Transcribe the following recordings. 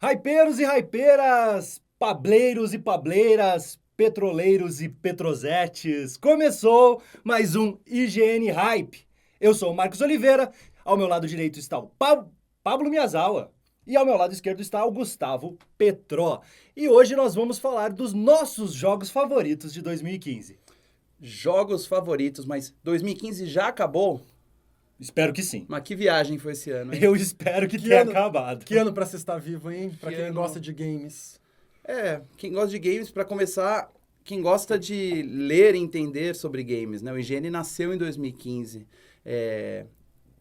Hypeiros e hypeiras, pableiros e pableiras, petroleiros e petrozetes, começou mais um IGN Hype. Eu sou o Marcos Oliveira, ao meu lado direito está o Pablo Miyazawa e ao meu lado esquerdo está o Gustavo Petró. E hoje nós vamos falar dos nossos jogos favoritos de 2015. Jogos favoritos, mas 2015 já acabou? Espero que sim. Mas que viagem foi esse ano, hein? Eu espero que tenha acabado. Que ano pra se estar vivo, hein? Pra Que quem ano. gosta de games. Quem gosta de games, pra começar, quem gosta de ler e entender sobre games, né? O IGN nasceu em 2015.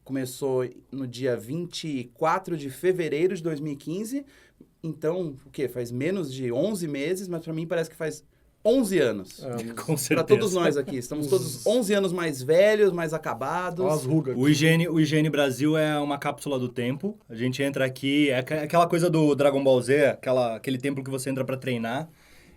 Começou no dia 24 de fevereiro de 2015. Então, o quê? Faz menos de 11 meses, mas pra mim parece que faz 11 anos. Com certeza. Pra todos nós aqui. Estamos todos 11 anos mais velhos, mais acabados. Olha as rugas. O IGN Brasil é uma cápsula do tempo. A gente entra aqui, é aquela coisa do Dragon Ball Z, aquele templo que você entra pra treinar.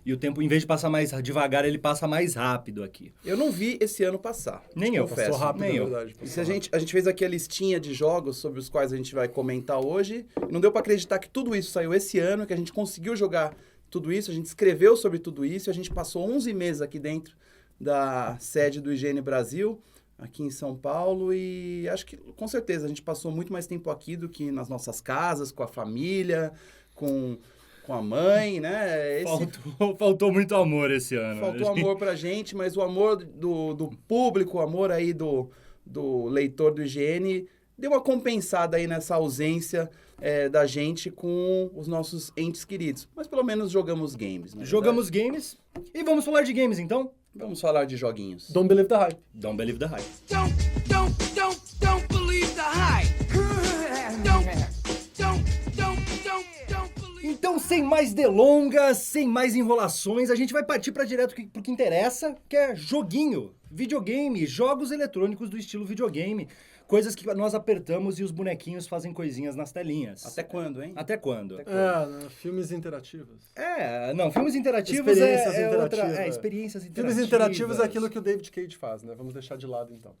E o tempo, em vez de passar mais devagar, ele passa mais rápido aqui. Eu não vi esse ano passar. Nem eu. confesso. Passou rápido, nem na eu. verdade. E se a gente fez aqui a listinha de jogos sobre os quais a gente vai comentar hoje, e não deu pra acreditar que tudo isso saiu esse ano, que a gente conseguiu jogar tudo isso, a gente escreveu sobre tudo isso, e a gente passou 11 meses aqui dentro da sede do IGN Brasil, aqui em São Paulo, e acho que, com certeza, a gente passou muito mais tempo aqui do que nas nossas casas, com a família, com a mãe, né? Faltou muito amor esse ano. Faltou amor pra gente, mas o amor do público, o amor aí do leitor do IGN, deu uma compensada aí nessa ausência da gente com os nossos entes queridos. Mas pelo menos jogamos games, né? Jogamos games e vamos falar de games, então? Vamos falar de joguinhos. Don't believe the hype. Don't believe the hype. Don't believe the hype. Don't believe. Então, sem mais delongas, sem mais enrolações, a gente vai partir para direto pro que interessa, que é joguinho, videogame, jogos eletrônicos do estilo videogame. Coisas que nós apertamos e os bonequinhos fazem coisinhas nas telinhas. Até quando, hein? Até quando? Né? Filmes interativos. Não, filmes interativos Experiências é outra... interativas. Experiências interativas. Filmes interativos é aquilo que o David Cage faz, né? Vamos deixar de lado, então.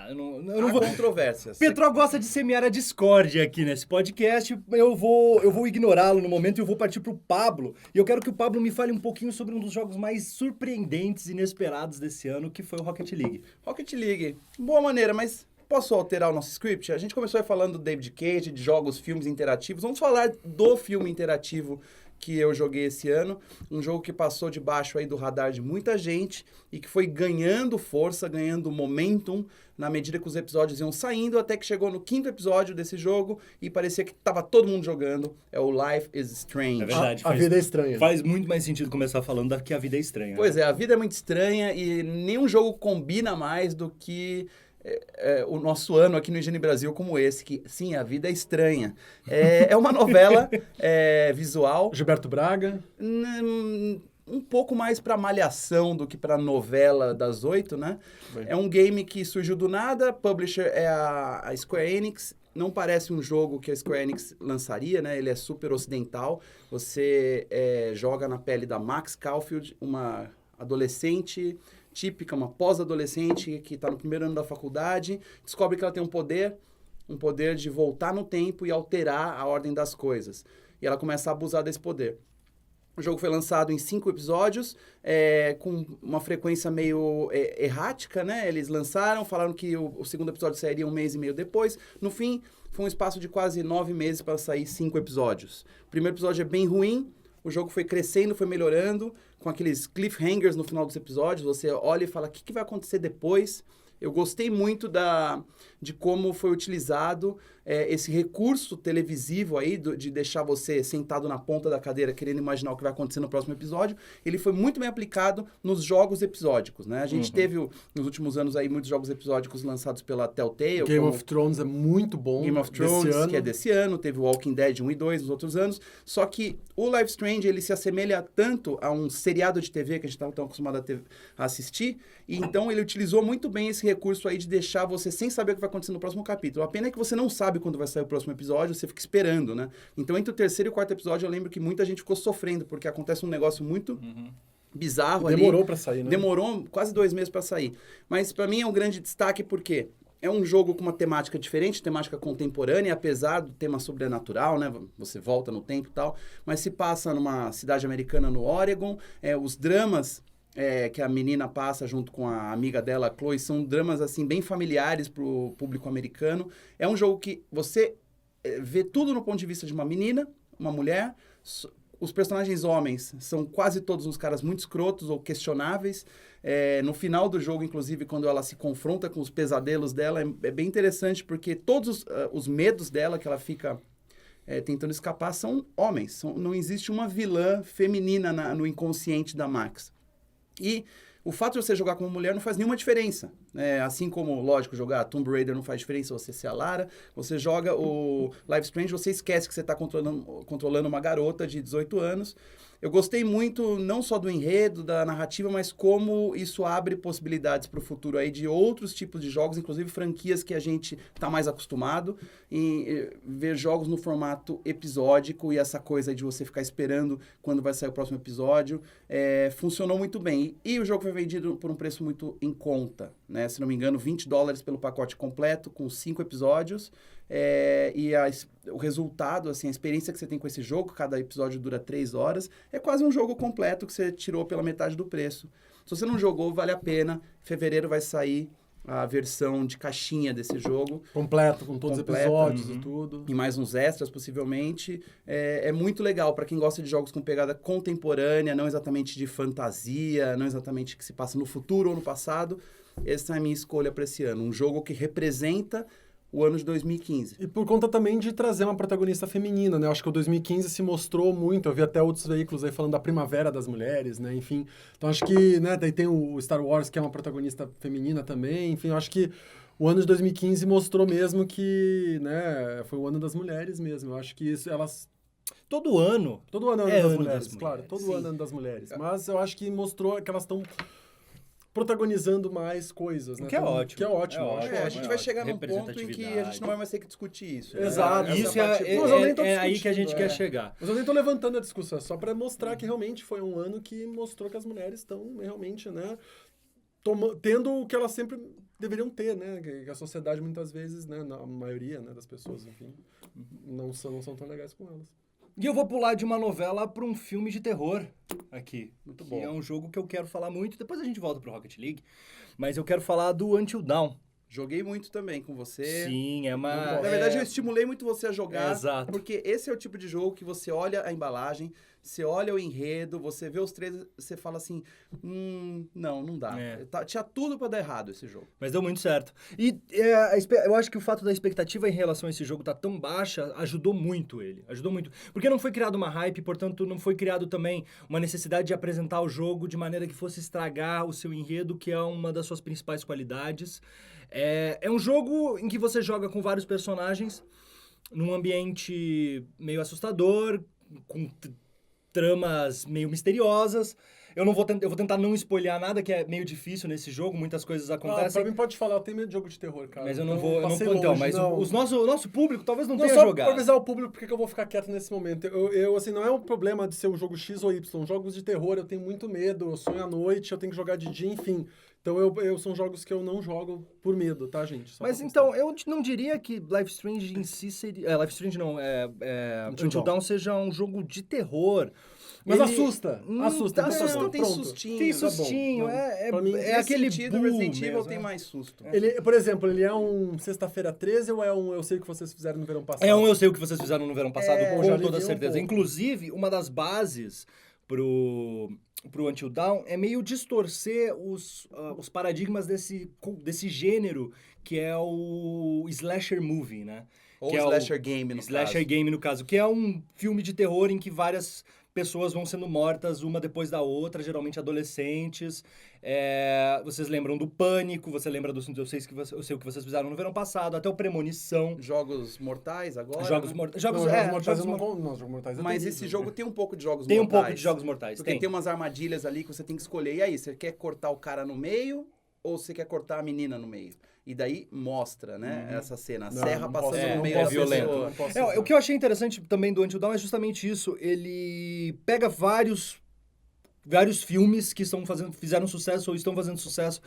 Eu não Há vou... controvérsias. Petró gosta de semear a discórdia aqui nesse podcast. Eu vou ignorá-lo no momento e eu vou partir pro Pablo. E eu quero que o Pablo me fale um pouquinho sobre um dos jogos mais surpreendentes e inesperados desse ano, que foi o Rocket League. Rocket League, boa maneira, mas posso alterar o nosso script? A gente começou aí falando do David Cage, de jogos, filmes interativos. Vamos falar do filme interativo que eu joguei esse ano. Um jogo que passou debaixo aí do radar de muita gente e que foi ganhando força, ganhando momentum na medida que os episódios iam saindo, até que chegou no 5º episódio desse jogo e parecia que tava todo mundo jogando. É o Life is Strange. É verdade. A vida é estranha. Faz muito mais sentido começar falando que a vida é estranha. Pois é, a vida é muito estranha e nenhum jogo combina mais do que o nosso ano aqui no IGN Brasil como esse, que sim, a vida é estranha. É uma novela visual. Gilberto Braga. Um pouco mais pra malhação do que pra novela das 8, né? Bem. É um game que surgiu do nada, publisher é a Square Enix. Não parece um jogo que a Square Enix lançaria, né? Ele é super ocidental. Você joga na pele da Max Caulfield, uma adolescente típica, uma pós-adolescente que está no primeiro ano da faculdade, descobre que ela tem um poder de voltar no tempo e alterar a ordem das coisas. E ela começa a abusar desse poder. O jogo foi lançado em 5 episódios, com uma frequência meio errática, né? Eles lançaram, falaram que o segundo episódio sairia 1 mês e meio depois. No fim, foi um espaço de quase 9 meses para sair 5 episódios. O primeiro episódio é bem ruim, o jogo foi crescendo, foi melhorando, com aqueles cliffhangers no final dos episódios. Você olha e fala, o que vai acontecer depois? Eu gostei muito de como foi utilizado esse recurso televisivo aí, de deixar você sentado na ponta da cadeira querendo imaginar o que vai acontecer no próximo episódio. Ele foi muito bem aplicado nos jogos episódicos, né? A gente teve, nos últimos anos, aí muitos jogos episódicos lançados pela Telltale. Game of Thrones é muito bom. Game of Thrones, que é desse ano. Teve o Walking Dead 1 e 2 nos outros anos. Só que o Life is Strange, ele se assemelha tanto a um seriado de TV que a gente estava tão acostumado a assistir. E então ele utilizou muito bem esse recurso aí de deixar você sem saber o que vai acontecer no próximo capítulo. A pena é que você não sabe quando vai sair o próximo episódio, você fica esperando, né? Então, entre o 3º e o 4º episódio, eu lembro que muita gente ficou sofrendo, porque acontece um negócio muito bizarro ali. Demorou pra sair, né? Demorou quase 2 meses pra sair. Mas, pra mim, é um grande destaque, porque É um jogo com uma temática diferente, temática contemporânea, apesar do tema sobrenatural, né? Você volta no tempo e tal, mas se passa numa cidade americana no Oregon. Os dramas que a menina passa junto com a amiga dela, a Chloe, são dramas assim bem familiares pro público americano. É um jogo que você vê tudo no ponto de vista de uma menina, uma mulher. Os personagens homens são quase todos uns caras muito escrotos ou questionáveis. No final do jogo, inclusive, quando ela se confronta com os pesadelos dela, é bem interessante, porque todos os medos dela que ela fica tentando escapar são homens. Não existe uma vilã feminina no inconsciente da Max. E o fato de você jogar como mulher não faz nenhuma diferença. Assim como, lógico, jogar Tomb Raider não faz diferença você ser a Lara. Você joga o Life is Strange, você esquece que você está controlando uma garota de 18 anos. Eu gostei muito, não só do enredo, da narrativa, mas como isso abre possibilidades para o futuro aí de outros tipos de jogos, inclusive franquias que a gente está mais acostumado em ver jogos no formato episódico, e essa coisa aí de você ficar esperando quando vai sair o próximo episódio, funcionou muito bem. E o jogo foi vendido por um preço muito em conta, né? Se não me engano, $20 pelo pacote completo, com 5 episódios. O resultado, assim, a experiência que você tem com esse jogo, cada episódio dura 3 horas, é quase um jogo completo que você tirou pela metade do preço. Se você não jogou, vale a pena. Em fevereiro vai sair a versão de caixinha desse jogo. Completo, com todos os episódios e tudo. E mais uns extras, possivelmente. É muito legal para quem gosta de jogos com pegada contemporânea, não exatamente de fantasia, não exatamente que se passa no futuro ou no passado. Essa é a minha escolha para esse ano. Um jogo que representa o ano de 2015. E por conta também de trazer uma protagonista feminina, né? Eu acho que o 2015 se mostrou muito, eu vi até outros veículos aí falando da primavera das mulheres, né? Enfim, então acho que, né, daí tem o Star Wars, que é uma protagonista feminina também, enfim, eu acho que o ano de 2015 mostrou mesmo que, né, foi o ano das mulheres mesmo. Eu acho que isso, elas... Todo ano é ano é das ano mulheres, das claro, mulheres, todo sim. ano é ano das mulheres. Mas eu acho que mostrou que elas estão protagonizando mais coisas, né? Que é ótimo. Que é ótimo. É eu acho ótimo. A gente vai chegar num ponto em que a Representatividade. gente não vai mais ter que discutir isso. Né? Exato. Essa Isso parte Mas eu nem tô é aí que a gente discutindo, quer chegar. Mas eu nem tô levantando a discussão, é só para mostrar que realmente foi um ano que mostrou que as mulheres estão realmente, né, tendo o que elas sempre deveriam ter, né, que a sociedade muitas vezes, né, na maioria, né, das pessoas, enfim, não são tão legais com elas. E eu vou pular de uma novela para um filme de terror aqui. Muito que bom. é um jogo que eu quero falar muito. Depois a gente volta pro Rocket League. Mas eu quero falar do Until Dawn. Joguei muito também com você. Sim, é uma... Na verdade, eu estimulei muito você a jogar. Exato. Porque esse é o tipo de jogo que você olha a embalagem, você olha o enredo, você vê os trailers, você fala assim, não dá. Tinha tudo pra dar errado esse jogo. Mas deu muito certo. E eu acho que o fato da expectativa em relação a esse jogo tá tão baixa ajudou muito ele. Ajudou muito. Porque não foi criado uma hype, portanto, não foi criado também uma necessidade de apresentar o jogo de maneira que fosse estragar o seu enredo, que é uma das suas principais qualidades. É um jogo em que você joga com vários personagens, num ambiente meio assustador, com tramas meio misteriosas. Eu vou tentar não spoilear nada, que é meio difícil nesse jogo, muitas coisas acontecem. Pra mim pode falar, eu tenho medo de jogo de terror, cara. Mas eu então, não vou. passei Então, longe, mas não. o nosso público talvez não tenha só jogado. pra avisar o público porque que eu vou ficar quieto nesse momento. Eu, assim, não é um problema de ser um jogo X ou Y. Jogos de terror eu tenho muito medo, eu sonho à noite, eu tenho que jogar de dia, enfim. Então são jogos que eu não jogo por medo, tá, gente? Só Mas pra então, constar. eu não diria que Life is Strange em si seria... Life is Strange não, Until Dawn. Dawn seja um jogo de terror. Mas Ele- assusta. Assusta. Tá, então tá não, bom, tem pronto. sustinho. Tem Tá bom. sustinho, Não, pra mim, é aquele sentido, boom Resident Evil mesmo, tem é. mais susto. Ele, por exemplo, ele é um Sexta-feira 13 ou é um Eu Sei O Que Vocês Fizeram no Verão Passado? Eu sei o que vocês fizeram no verão passado, já com aliviou toda um certeza. pouco. Inclusive, uma das bases pro Until Dawn é meio distorcer os paradigmas desse gênero, que é o slasher movie, né? Ou que é slasher game, no Slasher caso. game, no caso, que é um filme de terror em que várias pessoas vão sendo mortas uma depois da outra, geralmente adolescentes. Vocês lembram do Pânico, você lembra do Eu Sei o que vocês fizeram no verão passado, até o Premonição. Jogos mortais agora. Jogos né? mortais. Jogos Mortais Jogos eu não Mortais. Jogos Mortais é Mas terrível, esse né? jogo tem um pouco de jogos Tem um mortais. pouco de Jogos Mortais, Porque tem. tem umas armadilhas ali que você tem que escolher. E aí, você quer cortar o cara no meio ou você quer cortar a menina no meio? E daí mostra, né, essa cena. A Não, serra não passando posso- no não meio é da posso violento. dizer, pessoa. não posso dizer. O que eu achei interessante também do Until Dawn é justamente isso. Ele pega vários filmes que fizeram sucesso ou estão fazendo sucesso,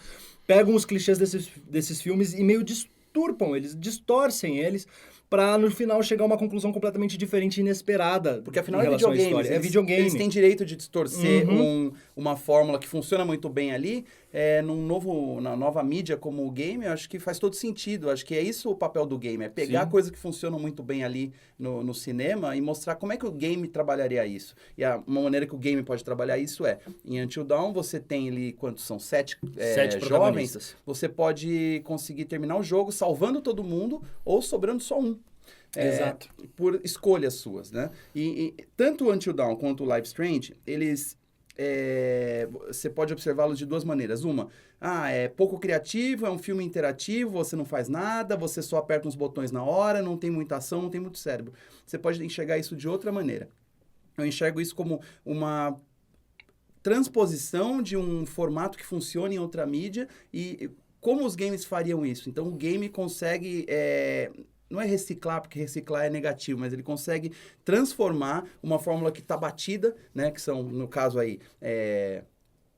pegam os clichês desses filmes e meio deturpam, eles distorcem eles pra no final chegar a uma conclusão completamente diferente e inesperada. Porque afinal em é relação à videogame. história. É videogame. Eles têm direito de distorcer uma fórmula que funciona muito bem ali. Na nova mídia como o game, eu acho que faz todo sentido. Eu acho que é isso o papel do game. É pegar Sim. coisas que funcionam muito bem ali no cinema e mostrar como é que o game trabalharia isso. E uma maneira que o game pode trabalhar isso em Until Dawn, você tem ali, quantos são? 7 7 jovens. protagonistas. Você pode conseguir terminar o jogo salvando todo mundo ou sobrando só um. Exato. Por escolhas suas, né? E tanto o Until Dawn quanto o Life is Strange, eles... você pode observá-los de duas maneiras. Uma, é pouco criativo, é um filme interativo, você não faz nada, você só aperta uns botões na hora, não tem muita ação, não tem muito cérebro. Você pode enxergar isso de outra maneira. Eu enxergo isso como uma transposição de um formato que funciona em outra mídia e como os games fariam isso. Então, o game consegue... não é reciclar, porque reciclar é negativo, mas ele consegue transformar uma fórmula que está batida, né? Que são, no caso aí,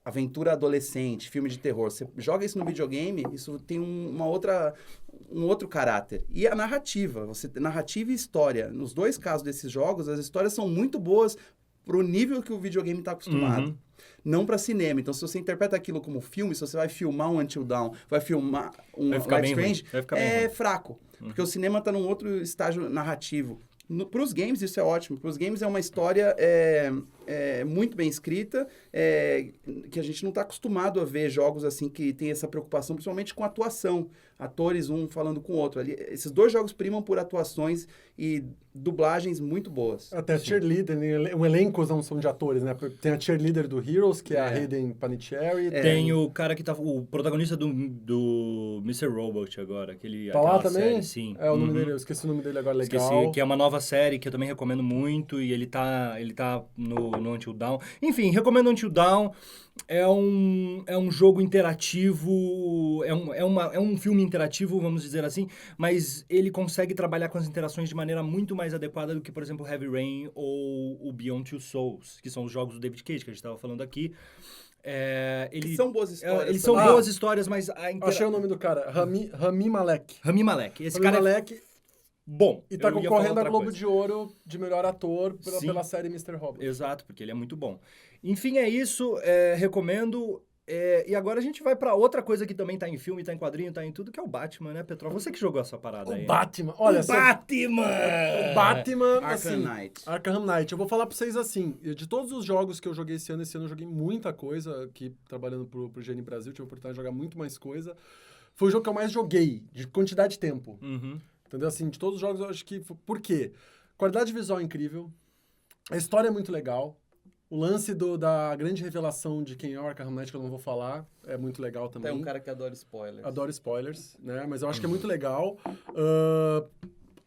aventura adolescente, filme de terror. Você joga isso no videogame, isso tem um outro caráter. E a narrativa, narrativa e história. Nos dois casos desses jogos, as histórias são muito boas pro nível que o videogame está acostumado. Não para cinema. Então, se você interpreta aquilo como filme, se você vai filmar um Until Dawn, vai filmar um Life Strange, é fraco. Porque o cinema está num outro estágio narrativo. Para os games, isso é ótimo. Para os games, é uma história muito bem escrita, que a gente não está acostumado a ver jogos assim que tem essa preocupação, principalmente com atuação. Atores, um falando com o outro. Ali, esses dois jogos primam por atuações e dublagens muito boas. Até cheerleader, um elenco são de atores, né? Tem a cheerleader do Heroes, que é a Hayden Panettiere. Tem o cara que tá... O protagonista do Mr. Robot agora. Tá lá também? Série, sim. O nome dele, eu esqueci o nome dele agora, legal. Esqueci, que é uma nova série que eu também recomendo muito e ele tá no Until Dawn. Enfim, recomendo Until Dawn. É um jogo interativo, é um filme interativo, vamos dizer assim, mas ele consegue trabalhar com as interações de maneira muito mais adequada do que, por exemplo, Heavy Rain ou o Beyond Two Souls, que são os jogos do David Cage, que a gente estava falando aqui. Que são boas histórias. Eles são boas histórias, mas... Achei o nome do cara, Rami Malek. Rami Malek. Esse Rami cara Malek... Bom, e tá concorrendo a Globo de Ouro de melhor ator pela série Mr. Robot. Exato, porque ele é muito bom. Enfim, é isso. Recomendo. E agora a gente vai pra outra coisa que também tá em filme, tá em quadrinho, tá em tudo, que é o Batman, né, Petrol? Você que jogou essa parada aí. Batman, olha... O Batman! O Batman, Arkham Knight. Eu vou falar pra vocês assim, de todos os jogos que eu joguei esse ano eu joguei muita coisa aqui, trabalhando pro GN Brasil, tive a oportunidade de jogar muito mais coisa. Foi o jogo que eu mais joguei, de quantidade de tempo. Entendeu? Assim, de todos os jogos, eu acho que... Por quê? Qualidade visual é incrível. A história é muito legal. O lance da grande revelação de quem é o Arkham Knight, que eu não vou falar, é muito legal também. É um cara que adora spoilers. Adoro spoilers, né? Mas eu acho que é muito legal.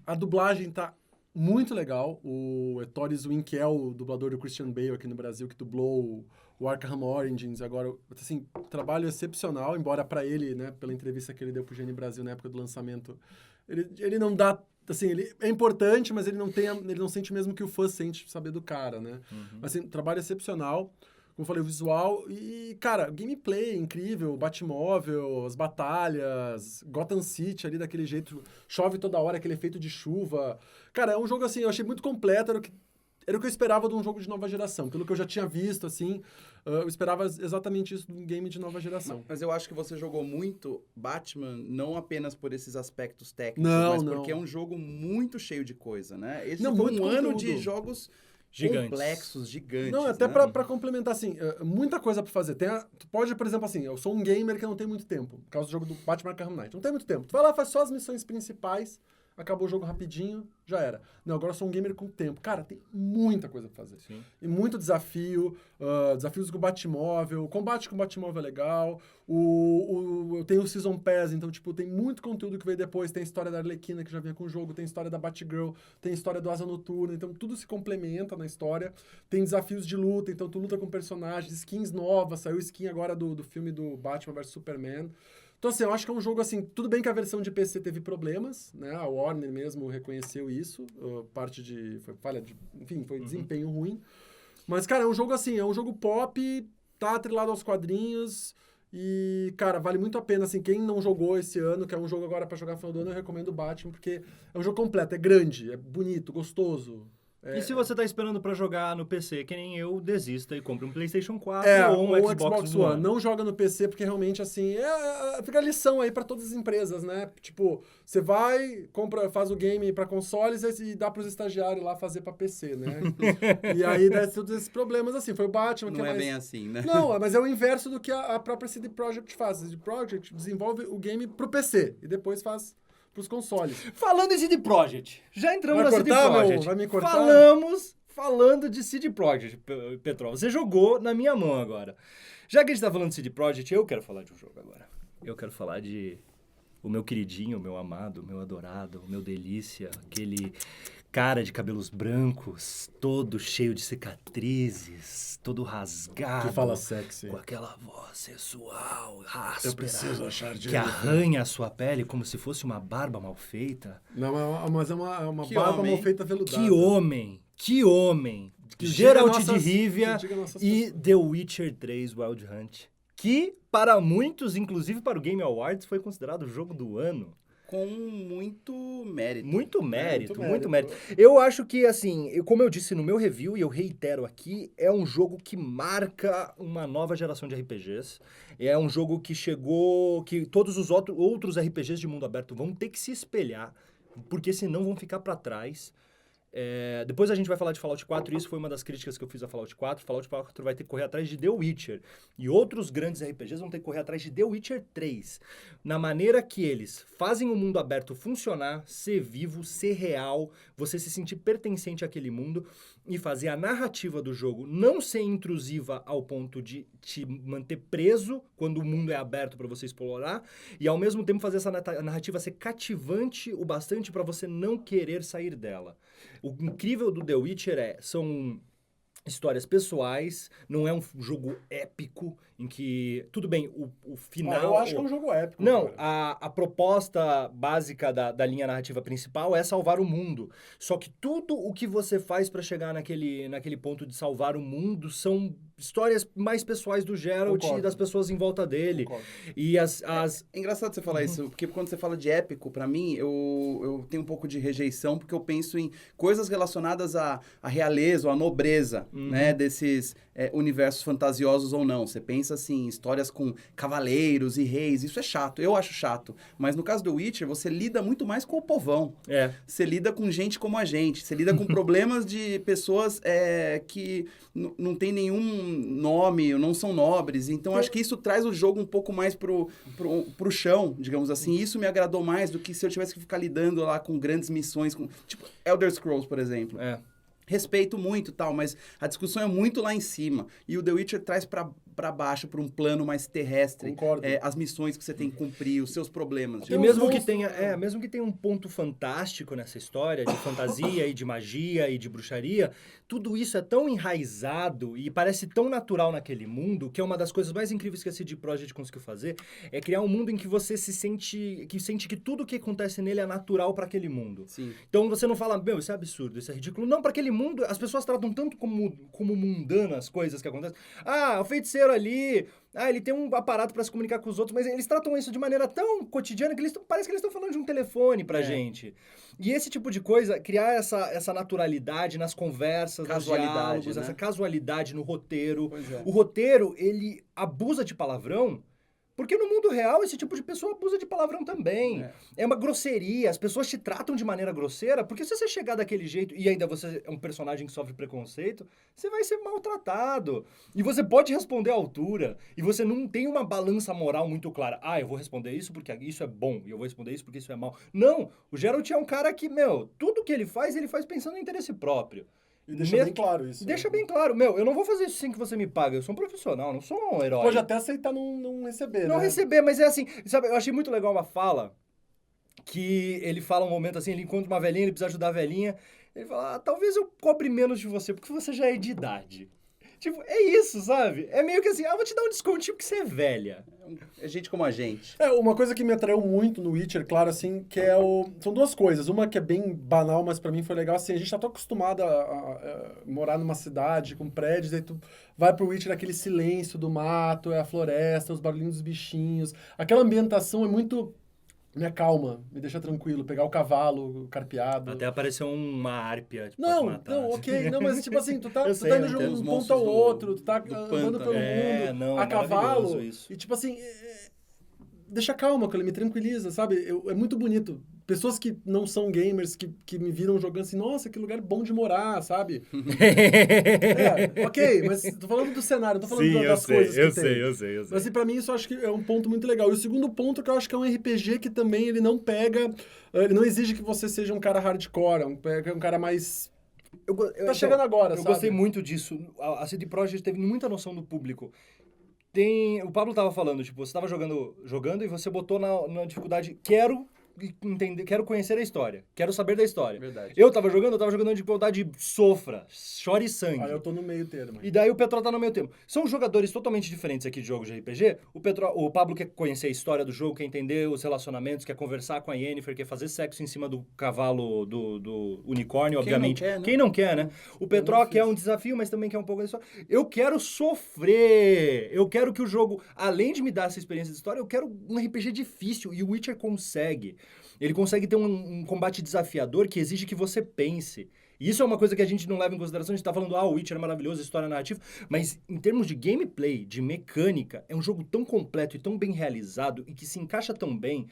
A dublagem tá muito legal. O Ettore Zwin, que é o dublador do Christian Bale aqui no Brasil, que dublou o Arkham Origins. Agora, assim, trabalho excepcional, embora pra ele, né, pela entrevista que ele deu pro GN Brasil na época do lançamento, ele não dá... Assim, ele é importante, mas ele não sente mesmo que o fã sente saber do cara, né? Mas, assim, trabalho excepcional, como eu falei, o visual e, cara, gameplay incrível, Batmóvel, as batalhas, Gotham City ali daquele jeito, chove toda hora, aquele efeito de chuva. Cara, é um jogo, assim, eu achei muito completo, era o que eu esperava de um jogo de nova geração. Pelo que eu já tinha visto, assim, eu esperava exatamente isso de um game de nova geração. Mas eu acho que você jogou muito Batman, não apenas por esses aspectos técnicos, mas porque é um jogo muito cheio de coisa, né? Esse foi um ano de jogos complexos, gigantes. Não, até né? pra complementar, assim, muita coisa pra fazer. Tu pode, por exemplo, assim, eu sou um gamer que não tem muito tempo, por causa do jogo do Batman Arkham Knight. Não tem muito tempo. Tu vai lá, faz só as missões principais, acabou o jogo rapidinho, já era. Não, agora eu sou um gamer com tempo. Cara, tem muita coisa pra fazer. Sim. E muito desafio, desafios com o Batmóvel, o combate com o Batmóvel é legal, eu tenho o Season Pass, então, tipo, tem muito conteúdo que veio depois, tem a história da Arlequina que já vinha com o jogo, tem a história da Batgirl, tem a história do Asa Noturna, então tudo se complementa na história. Tem desafios de luta, então tu luta com personagens, skins novas, saiu skin agora do filme do Batman vs Superman. Então, assim, eu acho que é um jogo, assim, tudo bem que a versão de PC teve problemas, né? A Warner mesmo reconheceu isso, foi falha de... Enfim, foi desempenho ruim. Mas, cara, é um jogo, assim, é um jogo pop, tá atrelado aos quadrinhos, E, cara, vale muito a pena, assim, quem não jogou esse ano, que é um jogo agora pra jogar no final do ano, eu recomendo o Batman, porque é um jogo completo, é grande, é bonito, gostoso. E se você tá esperando pra jogar no PC, que nem eu, desista e compre um PlayStation 4 Ou ou um Xbox One. Não joga no PC, porque realmente, assim, fica a lição aí pra todas as empresas, né? Tipo, você vai, compra, faz o game pra consoles e dá pros estagiários lá fazer pra PC, né? E aí dá todos esses problemas, assim, foi o Batman, que Não é mais... bem assim, né? Não, mas é o inverso do que a própria CD Projekt faz. A CD Projekt desenvolve o game pro PC e depois faz pros consoles. Falando em CD Projekt, já entramos Vai na CD cortar, Projekt. meu? Vai me cortar? Falando de CD Projekt, Petrol. Você jogou na minha mão agora. Já que a gente tá falando de CD Projekt, eu quero falar de um jogo agora. Eu quero falar de o meu queridinho, o meu amado, o meu adorado, o meu delícia, aquele cara de cabelos brancos, todo cheio de cicatrizes, todo rasgado. Que fala sexy. Com aquela voz sensual, áspera. Eu preciso achar que dinheiro. arranha a sua pele como se fosse uma barba mal feita. Não, mas é uma Que barba homem, mal feita veludada. Que homem! Que Geralt diga de Rivia que diga nossas e pessoas. The Witcher 3 Wild Hunt, que para muitos, inclusive para o Game Awards, foi considerado o jogo do ano. Com muito mérito. Muito mérito, muito muito mérito. Eu acho que, assim, como eu disse no meu review, e eu reitero aqui, é um jogo que marca uma nova geração de RPGs. É um jogo que chegou, que todos os outros RPGs de mundo aberto vão ter que se espelhar, porque senão vão ficar para trás. Depois a gente vai falar de Fallout 4, e isso foi uma das críticas que eu fiz a Fallout 4. Fallout 4 vai ter que correr atrás de The Witcher. E outros grandes RPGs vão ter que correr atrás de The Witcher 3. Na maneira que eles fazem o mundo aberto funcionar, ser vivo, ser real, você se sentir pertencente àquele mundo e fazer a narrativa do jogo não ser intrusiva ao ponto de te manter preso quando o mundo é aberto para você explorar, e ao mesmo tempo fazer essa narrativa ser cativante o bastante para você não querer sair dela. O incrível do The Witcher são histórias pessoais, não é um jogo épico em que... Tudo bem, o final... Eu acho que é um jogo épico. Não, cara. a proposta básica da linha narrativa principal é salvar o mundo. Só que tudo o que você faz pra chegar naquele ponto de salvar o mundo são histórias mais pessoais do Geralt Concordo. e das pessoas em volta dele. Concordo. E as... É engraçado você falar isso, porque quando você fala de épico, pra mim, eu tenho um pouco de rejeição, porque eu penso em coisas relacionadas à realeza ou à nobreza, né, desses universos fantasiosos ou não. Você pensa, assim, histórias com cavaleiros e reis, isso é chato, eu acho chato. Mas no caso do Witcher, você lida muito mais com o povão. Você lida com gente como a gente, você lida com problemas de pessoas que não tem nenhum nome, não são nobres. Então, acho que isso traz o jogo um pouco mais pro chão, digamos assim. Isso me agradou mais do que se eu tivesse que ficar lidando lá com grandes missões, tipo Elder Scrolls, por exemplo. Respeito muito e tal, mas a discussão é muito lá em cima. E o The Witcher traz pra baixo, pra um plano mais terrestre. Concordo. As missões que você tem que cumprir, os seus problemas. E mesmo que tenha um ponto fantástico nessa história, de fantasia e de magia e de bruxaria, tudo isso é tão enraizado e parece tão natural naquele mundo, que é uma das coisas mais incríveis que a CD Projekt conseguiu fazer, é criar um mundo em que você sente que tudo que acontece nele é natural para aquele mundo. Sim. Então você não fala, meu, isso é absurdo, isso é ridículo. Não, para aquele mundo, as pessoas tratam tanto como mundanas coisas que acontecem. O feiticeiro ali... ele tem um aparato para se comunicar com os outros, mas eles tratam isso de maneira tão cotidiana que parece que eles estão falando de um telefone pra gente. E esse tipo de coisa, criar essa naturalidade nas conversas, nos diálogos, né? essa casualidade no roteiro. Pois é. O roteiro, ele abusa de palavrão, porque no mundo real esse tipo de pessoa abusa de palavrão também. É uma grosseria, as pessoas te tratam de maneira grosseira, porque se você chegar daquele jeito e ainda você é um personagem que sofre preconceito, você vai ser maltratado. E você pode responder à altura, e você não tem uma balança moral muito clara. Eu vou responder isso porque isso é bom, e eu vou responder isso porque isso é mal. Não, o Geralt é um cara que, tudo que ele faz pensando no interesse próprio. E deixa bem claro isso. Deixa bem claro. Eu não vou fazer isso sem que você me pague. Eu sou um profissional, não sou um herói. Pode até aceitar não receber, Não né? receber, mas é assim, sabe, eu achei muito legal uma fala que ele fala um momento assim, ele encontra uma velhinha, ele precisa ajudar a velhinha, ele fala, talvez eu cobre menos de você, porque você já é de idade. Tipo, é isso, sabe? É meio que assim, vou te dar um descontinho porque você é velha. É gente como a gente. Uma coisa que me atraiu muito no Witcher, claro, assim, que é São duas coisas. Uma que é bem banal, mas pra mim foi legal, assim, a gente tá tão acostumado a morar numa cidade com prédios, aí tu vai pro Witcher, aquele silêncio do mato, é a floresta, os barulhinhos dos bichinhos. Aquela ambientação é muito... Me acalma, me deixa tranquilo, pegar o cavalo, o carpeado. Até apareceu uma árpia pra te Não, matar. não, ok. Não, mas tipo assim, tu tá Eu indo sei, de tem um os ponto monstros ao outro, tu tá do andando pântano. pelo mundo, não, a é cavalo. maravilhoso isso. E tipo assim, deixa calma, ele me tranquiliza, sabe? É muito bonito. Pessoas que não são gamers, que me viram jogando assim, nossa, que lugar bom de morar, sabe? Ok, mas tô falando do cenário, não tô falando das coisas que tem. eu sei. Mas assim, pra mim isso eu acho que é um ponto muito legal. E o segundo ponto que eu acho que é um RPG que também ele não pega, ele não exige que você seja um cara hardcore, um cara mais... Tá chegando agora, eu sabe? gostei muito disso. A CD Projekt teve muita noção do público. O Pablo tava falando, tipo, você tava jogando e você botou na dificuldade, quero entender, quero conhecer a história, quero saber da história. Verdade. Eu tava jogando na dificuldade sofra, chore sangue. Ah, eu tô no meio termo. E daí o Petro tá no meio termo. São jogadores totalmente diferentes aqui de jogos de RPG. O Pablo quer conhecer a história do jogo, quer entender os relacionamentos, quer conversar com a Yennefer, quer fazer sexo em cima do cavalo do unicórnio, obviamente. Quem não quer, né? Quem não quer, né? O Petro quer um desafio, mas também quer um pouco da história. Eu quero sofrer! Eu quero que o jogo, além de me dar essa experiência de história, eu quero um RPG difícil. E o Witcher consegue. Ele consegue ter um combate desafiador que exige que você pense. E isso é uma coisa que a gente não leva em consideração. A gente tá falando, o Witcher é maravilhoso, história narrativa. Mas em termos de gameplay, de mecânica, é um jogo tão completo e tão bem realizado e que se encaixa tão bem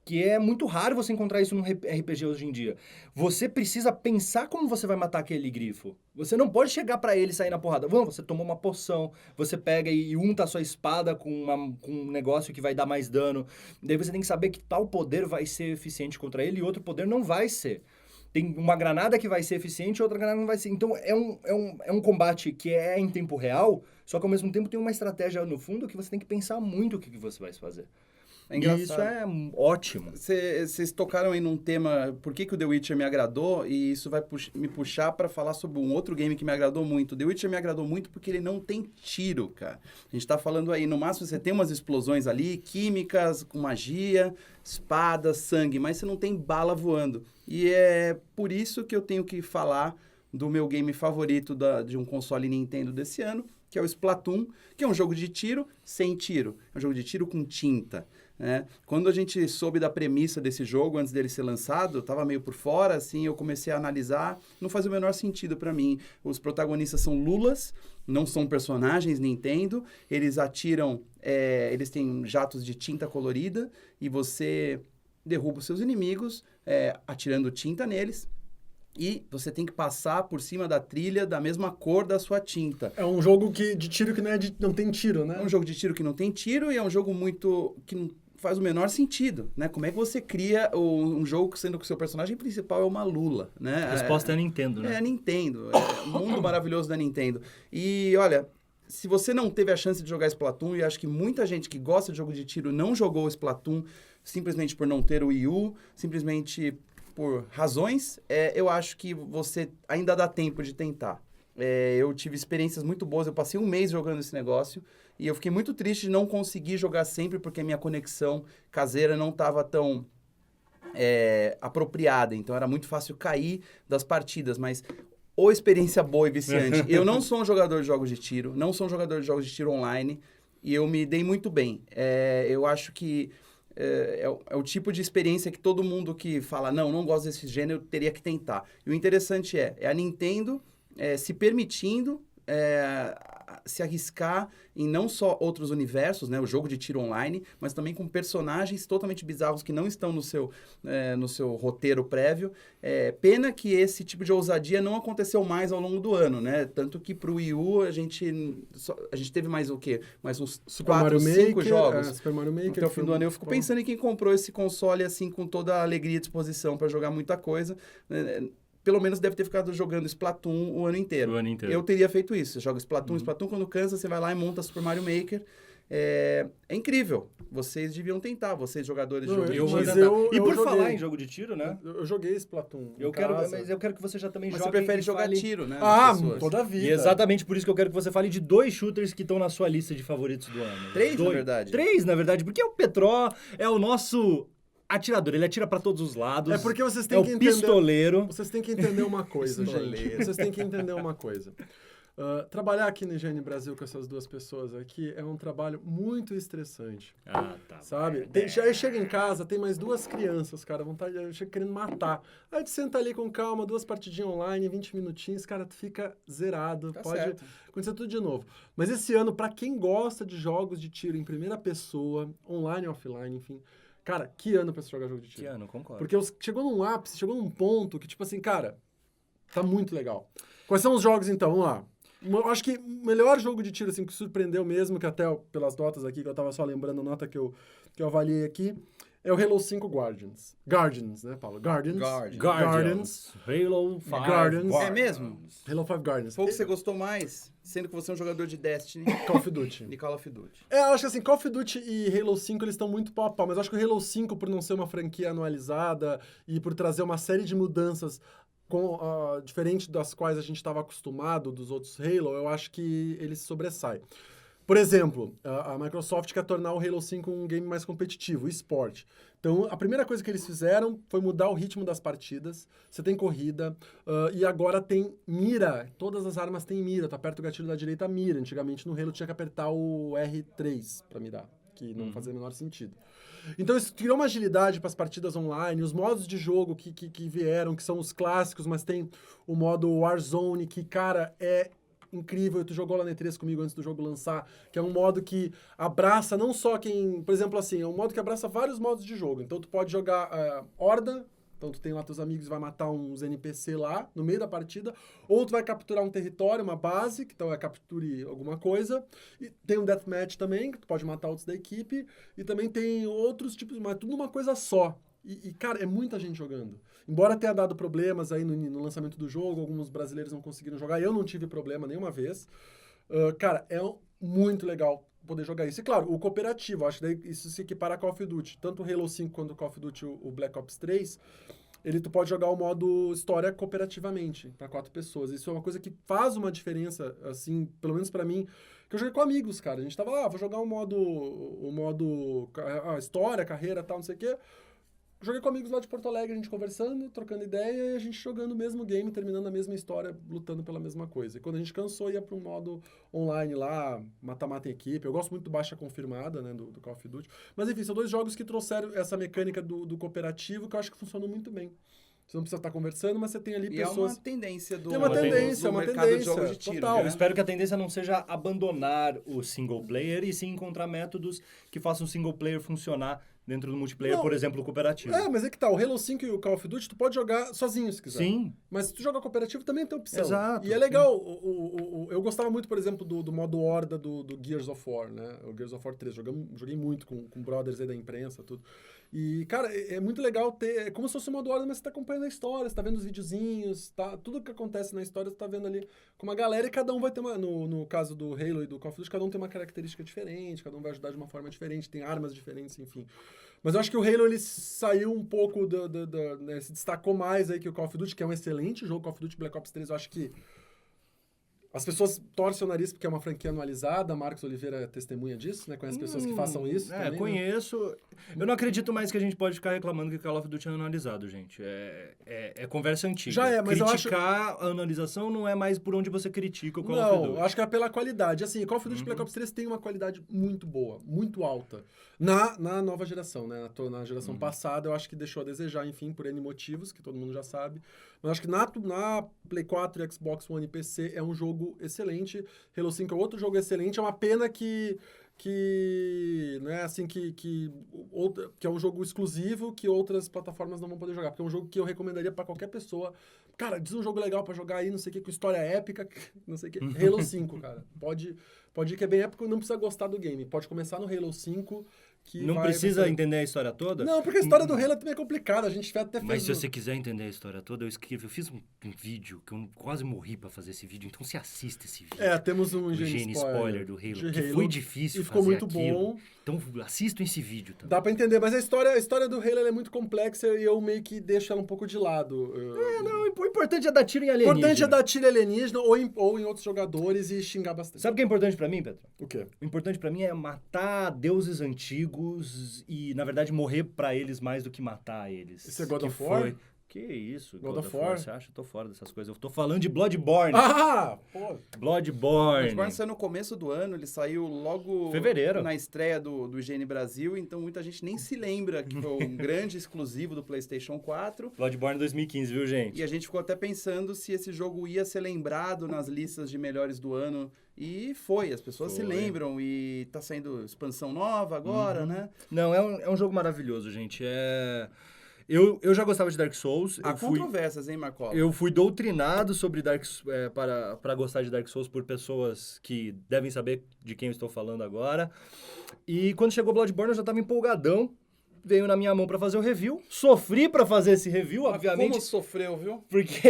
que é muito raro você encontrar isso num RPG hoje em dia. Você precisa pensar como você vai matar aquele grifo. Você não pode chegar pra ele e sair na porrada. Você tomou uma poção, você pega e unta a sua espada com um negócio que vai dar mais dano. Daí você tem que saber que tal poder vai ser eficiente contra ele e outro poder não vai ser. Tem uma granada que vai ser eficiente e outra granada não vai ser. Então, é um combate que é em tempo real, só que ao mesmo tempo tem uma estratégia no fundo que você tem que pensar muito o que você vai fazer. É engraçado. E isso é ótimo. Vocês tocaram aí num tema, por que o The Witcher me agradou, e isso vai me puxar para falar sobre um outro game que me agradou muito. The Witcher me agradou muito porque ele não tem tiro, cara. A gente tá falando aí, no máximo você tem umas explosões ali, químicas, com magia, espadas, sangue, mas você não tem bala voando. E é por isso que eu tenho que falar do meu game favorito de um console Nintendo desse ano, que é o Splatoon, que é um jogo de tiro sem tiro. É um jogo de tiro com tinta. Né? Quando a gente soube da premissa desse jogo, antes dele ser lançado, eu estava meio por fora, assim, eu comecei a analisar, não fazia o menor sentido para mim. Os protagonistas são lulas, não são personagens Nintendo, eles atiram, eles têm jatos de tinta colorida e você derruba os seus inimigos atirando tinta neles. E você tem que passar por cima da trilha da mesma cor da sua tinta. É um jogo de tiro que não tem tiro, né? É um jogo de tiro que não tem tiro e é um jogo que não faz o menor sentido, né? Como é que você cria um jogo sendo que o seu personagem principal é uma lula, né? A resposta é a Nintendo, né? É a Nintendo. É o mundo maravilhoso da Nintendo. E, olha, se você não teve a chance de jogar Splatoon, e acho que muita gente que gosta de jogo de tiro não jogou Splatoon simplesmente por não ter o Wii U, simplesmente por razões, eu acho que você ainda dá tempo de tentar. Eu tive experiências muito boas, eu passei um mês jogando esse negócio e eu fiquei muito triste de não conseguir jogar sempre porque a minha conexão caseira não estava tão apropriada, então era muito fácil cair das partidas, mas experiência boa e viciante. Eu não sou um jogador de jogos de tiro, não sou um jogador de jogos de tiro online e eu me dei muito bem. Eu acho que é o tipo de experiência que todo mundo que fala, não gosto desse gênero, teria que tentar. E o interessante é a Nintendo se permitindo se arriscar em não só outros universos, né, o jogo de tiro online, mas também com personagens totalmente bizarros que não estão no seu roteiro prévio. Pena que esse tipo de ousadia não aconteceu mais ao longo do ano, né? Tanto que pro Wii U a gente teve mais o quê? Mais uns 4, 5 jogos. Super Mario Maker. Até o fim do ano eu fico pensando em quem comprou esse console assim com toda a alegria e disposição para jogar muita coisa. Pelo menos deve ter ficado jogando Splatoon o ano inteiro. O ano inteiro. Eu teria feito isso. Você joga Splatoon, quando cansa, você vai lá e monta Super Mario Maker. É incrível. Vocês deviam tentar, vocês jogadores de Não, jogo de eu- tiro. mas tentar. eu- E por joguei. falar em jogo de tiro, né? Eu joguei Splatoon em Eu quero, casa. mas eu quero que você já também Mas jogue você prefere e jogar fale... tiro, né? Ah, nas pessoas. toda a vida. E exatamente por isso que eu quero que você fale de 2 shooters que estão na sua lista de favoritos do ano. 3, na verdade. 3, na verdade, porque o Petró é o nosso atirador, ele atira pra todos os lados. É porque vocês é têm o que entender... pistoleiro. Vocês têm que entender uma coisa, Pistoleiro. gente. Vocês têm que entender uma coisa. Trabalhar aqui no IGN Brasil com essas duas pessoas aqui é um trabalho muito estressante. Ah, tá. Sabe? Aí chega em casa, tem mais 2 crianças, cara, vontade, eu chego querendo matar. Aí tu senta ali com calma, 2 partidinhas online, 20 minutinhos, cara, tu fica zerado, Tá pode certo. acontecer tudo de novo. Mas esse ano, pra quem gosta de jogos de tiro em primeira pessoa, online e offline, enfim, cara, que ano pra se jogar jogo de tiro? Que ano, concordo. Porque chegou num ápice, chegou num ponto que, tipo assim, cara, tá muito legal. Quais são os jogos, então? Vamos lá. Eu acho que o melhor jogo de tiro, assim, que surpreendeu mesmo, que até pelas notas aqui, que eu tava só lembrando a nota que eu avaliei aqui, é o Halo 5 Guardians. Guardians, né, Paulo? Guardians. Guardians. Halo 5 Guardians. É mesmo? Halo 5 Guardians. Qual que você gostou mais, sendo que você é um jogador de Destiny Call of Duty. e Call of Duty? Eu acho que assim, Call of Duty e Halo 5, eles estão muito pau a pau, mas eu acho que o Halo 5, por não ser uma franquia anualizada e por trazer uma série de mudanças diferente das quais a gente estava acostumado dos outros Halo, eu acho que ele se sobressai. Por exemplo, a Microsoft quer tornar o Halo 5 um game mais competitivo, esporte. Então, a primeira coisa que eles fizeram foi mudar o ritmo das partidas. Você tem corrida, e agora tem mira. Todas as armas têm mira. Tu aperta o gatilho da direita, mira. Antigamente, no Halo, tinha que apertar o R3 para mirar, que não fazia o menor sentido. Então, isso criou uma agilidade para as partidas online, os modos de jogo que vieram, que são os clássicos, mas tem o modo Warzone, que, cara, é incrível. Tu jogou lá na E3 comigo antes do jogo lançar, que é um modo que abraça não só quem... Por exemplo, assim, é um modo que abraça vários modos de jogo. Então, tu pode jogar Horda, então tu tem lá teus amigos e vai matar uns NPC lá, no meio da partida, ou tu vai capturar um território, uma base, que então é capture alguma coisa, e tem um deathmatch também, que tu pode matar outros da equipe, e também tem outros tipos, mas tudo uma coisa só. E, cara, é muita gente jogando. Embora tenha dado problemas aí no lançamento do jogo, alguns brasileiros não conseguiram jogar, eu não tive problema nenhuma vez. Cara, é muito legal poder jogar isso. E claro, o cooperativo, acho que daí isso se equipara a Call of Duty. Tanto o Halo 5 quanto o Call of Duty, o Black Ops 3, tu pode jogar o modo história cooperativamente, para 4 pessoas. Isso é uma coisa que faz uma diferença, assim, pelo menos para mim, que eu joguei com amigos, cara. A gente tava lá, vou jogar o modo história, carreira, tal, não sei o quê. Joguei com amigos lá de Porto Alegre, a gente conversando, trocando ideia, e a gente jogando o mesmo game, terminando a mesma história, lutando pela mesma coisa. E quando a gente cansou, ia para um modo online lá, mata-mata em equipe. Eu gosto muito do baixa confirmada, né, do Call of Duty. Mas enfim, são 2 jogos que trouxeram essa mecânica do cooperativo, que eu acho que funcionou muito bem. Você não precisa estar conversando, mas você tem ali E pessoas... é uma tendência do, Tem uma tendência, do uma mercado de tendência, jogos de tiro. total. Eu Né? espero que a tendência não seja abandonar o single player e sim encontrar métodos que façam o single player funcionar dentro do multiplayer, Não. por exemplo, o cooperativo. Mas é que tá, o Halo 5 e o Call of Duty, tu pode jogar sozinho se quiser. Sim. Mas se tu joga cooperativo, também tem opção. Exato, E é legal, eu gostava muito, por exemplo, do modo Horda do Gears of War, né? O Gears of War 3, joguei muito com brothers aí da imprensa, tudo. E, cara, é muito legal ter, é como se fosse o modo Horda, mas você tá acompanhando a história, você tá vendo os videozinhos, tá, tudo que acontece na história você tá vendo ali com uma galera, e cada um vai ter uma, no caso do Halo e do Call of Duty, cada um tem uma característica diferente, cada um vai ajudar de uma forma diferente, tem armas diferentes, enfim. Mas eu acho que o Halo, ele saiu um pouco, né, se destacou mais aí que o Call of Duty, que é um excelente jogo. Call of Duty Black Ops 3, eu acho que as pessoas torcem o nariz porque é uma franquia anualizada. Marcos Oliveira é testemunha disso, né? Conhece pessoas que façam isso também, né? Conheço. Eu não acredito mais que a gente pode ficar reclamando que Call of Duty é anualizado, gente. É conversa antiga. Já é, mas eu acho... Criticar a anualização não é mais por onde você critica o Call of Não, Duty. eu acho que é pela qualidade. Assim, Call of Duty Black Ops 3 tem uma qualidade muito boa, muito alta. Na nova geração, né? Na geração passada, eu acho que deixou a desejar, enfim, por N motivos, que todo mundo já sabe. Mas acho que na Play 4, Xbox One e PC é um jogo excelente. Halo 5 é outro jogo excelente. É uma pena que né, assim, que é um jogo exclusivo que outras plataformas não vão poder jogar. Porque é um jogo que eu recomendaria para qualquer pessoa Cara, diz um jogo legal pra jogar aí, não sei o que, com história épica, não sei o que. Halo 5, cara. Pode ir que é bem épico, não precisa gostar do game. Pode começar no Halo 5, que Não vai- precisa você- entender a história toda? Não, porque a história do Halo também é complicada, a gente até fez... Mas se você quiser entender a história toda, eu fiz um vídeo que eu quase morri pra fazer esse vídeo, então você assista esse vídeo. É, temos um o higiene higiene spoiler do Halo, de que Halo, foi difícil e ficou fazer muito aquilo. bom. Então assistam esse vídeo também. Dá pra entender, mas a história do Halo ela é muito complexa e eu meio que deixo ela um pouco de lado. Não, o importante é dar tiro em O alienígena. importante é dar tiro alienígena ou em outros jogadores e xingar bastante. Sabe o que é importante pra mim, Pedro? O quê? O importante pra mim é matar deuses antigos e, na verdade, morrer pra eles mais do que matar eles. Isso é God Que of War? foi- Que isso, God of War? Você acha? Eu tô fora dessas coisas. Eu tô falando de Bloodborne. Ah! Pô! Bloodborne. Bloodborne saiu no começo do ano, ele saiu logo Fevereiro. na estreia do IGN Brasil, então muita gente nem se lembra que foi um grande exclusivo do PlayStation 4. Bloodborne 2015, viu, gente? E a gente ficou até pensando se esse jogo ia ser lembrado nas listas de melhores do ano. E foi, as pessoas se Foi. lembram. E tá saindo expansão nova agora, né? Não, é um jogo maravilhoso, gente. Eu já gostava de Dark Souls. Há controvérsias, hein, Marcola? Eu fui doutrinado sobre para gostar de Dark Souls por pessoas que devem saber de quem eu estou falando agora. E quando chegou Bloodborne, eu já estava empolgadão. Veio na minha mão para fazer o review. Sofri para fazer esse review, obviamente. Como sofreu, viu? Porque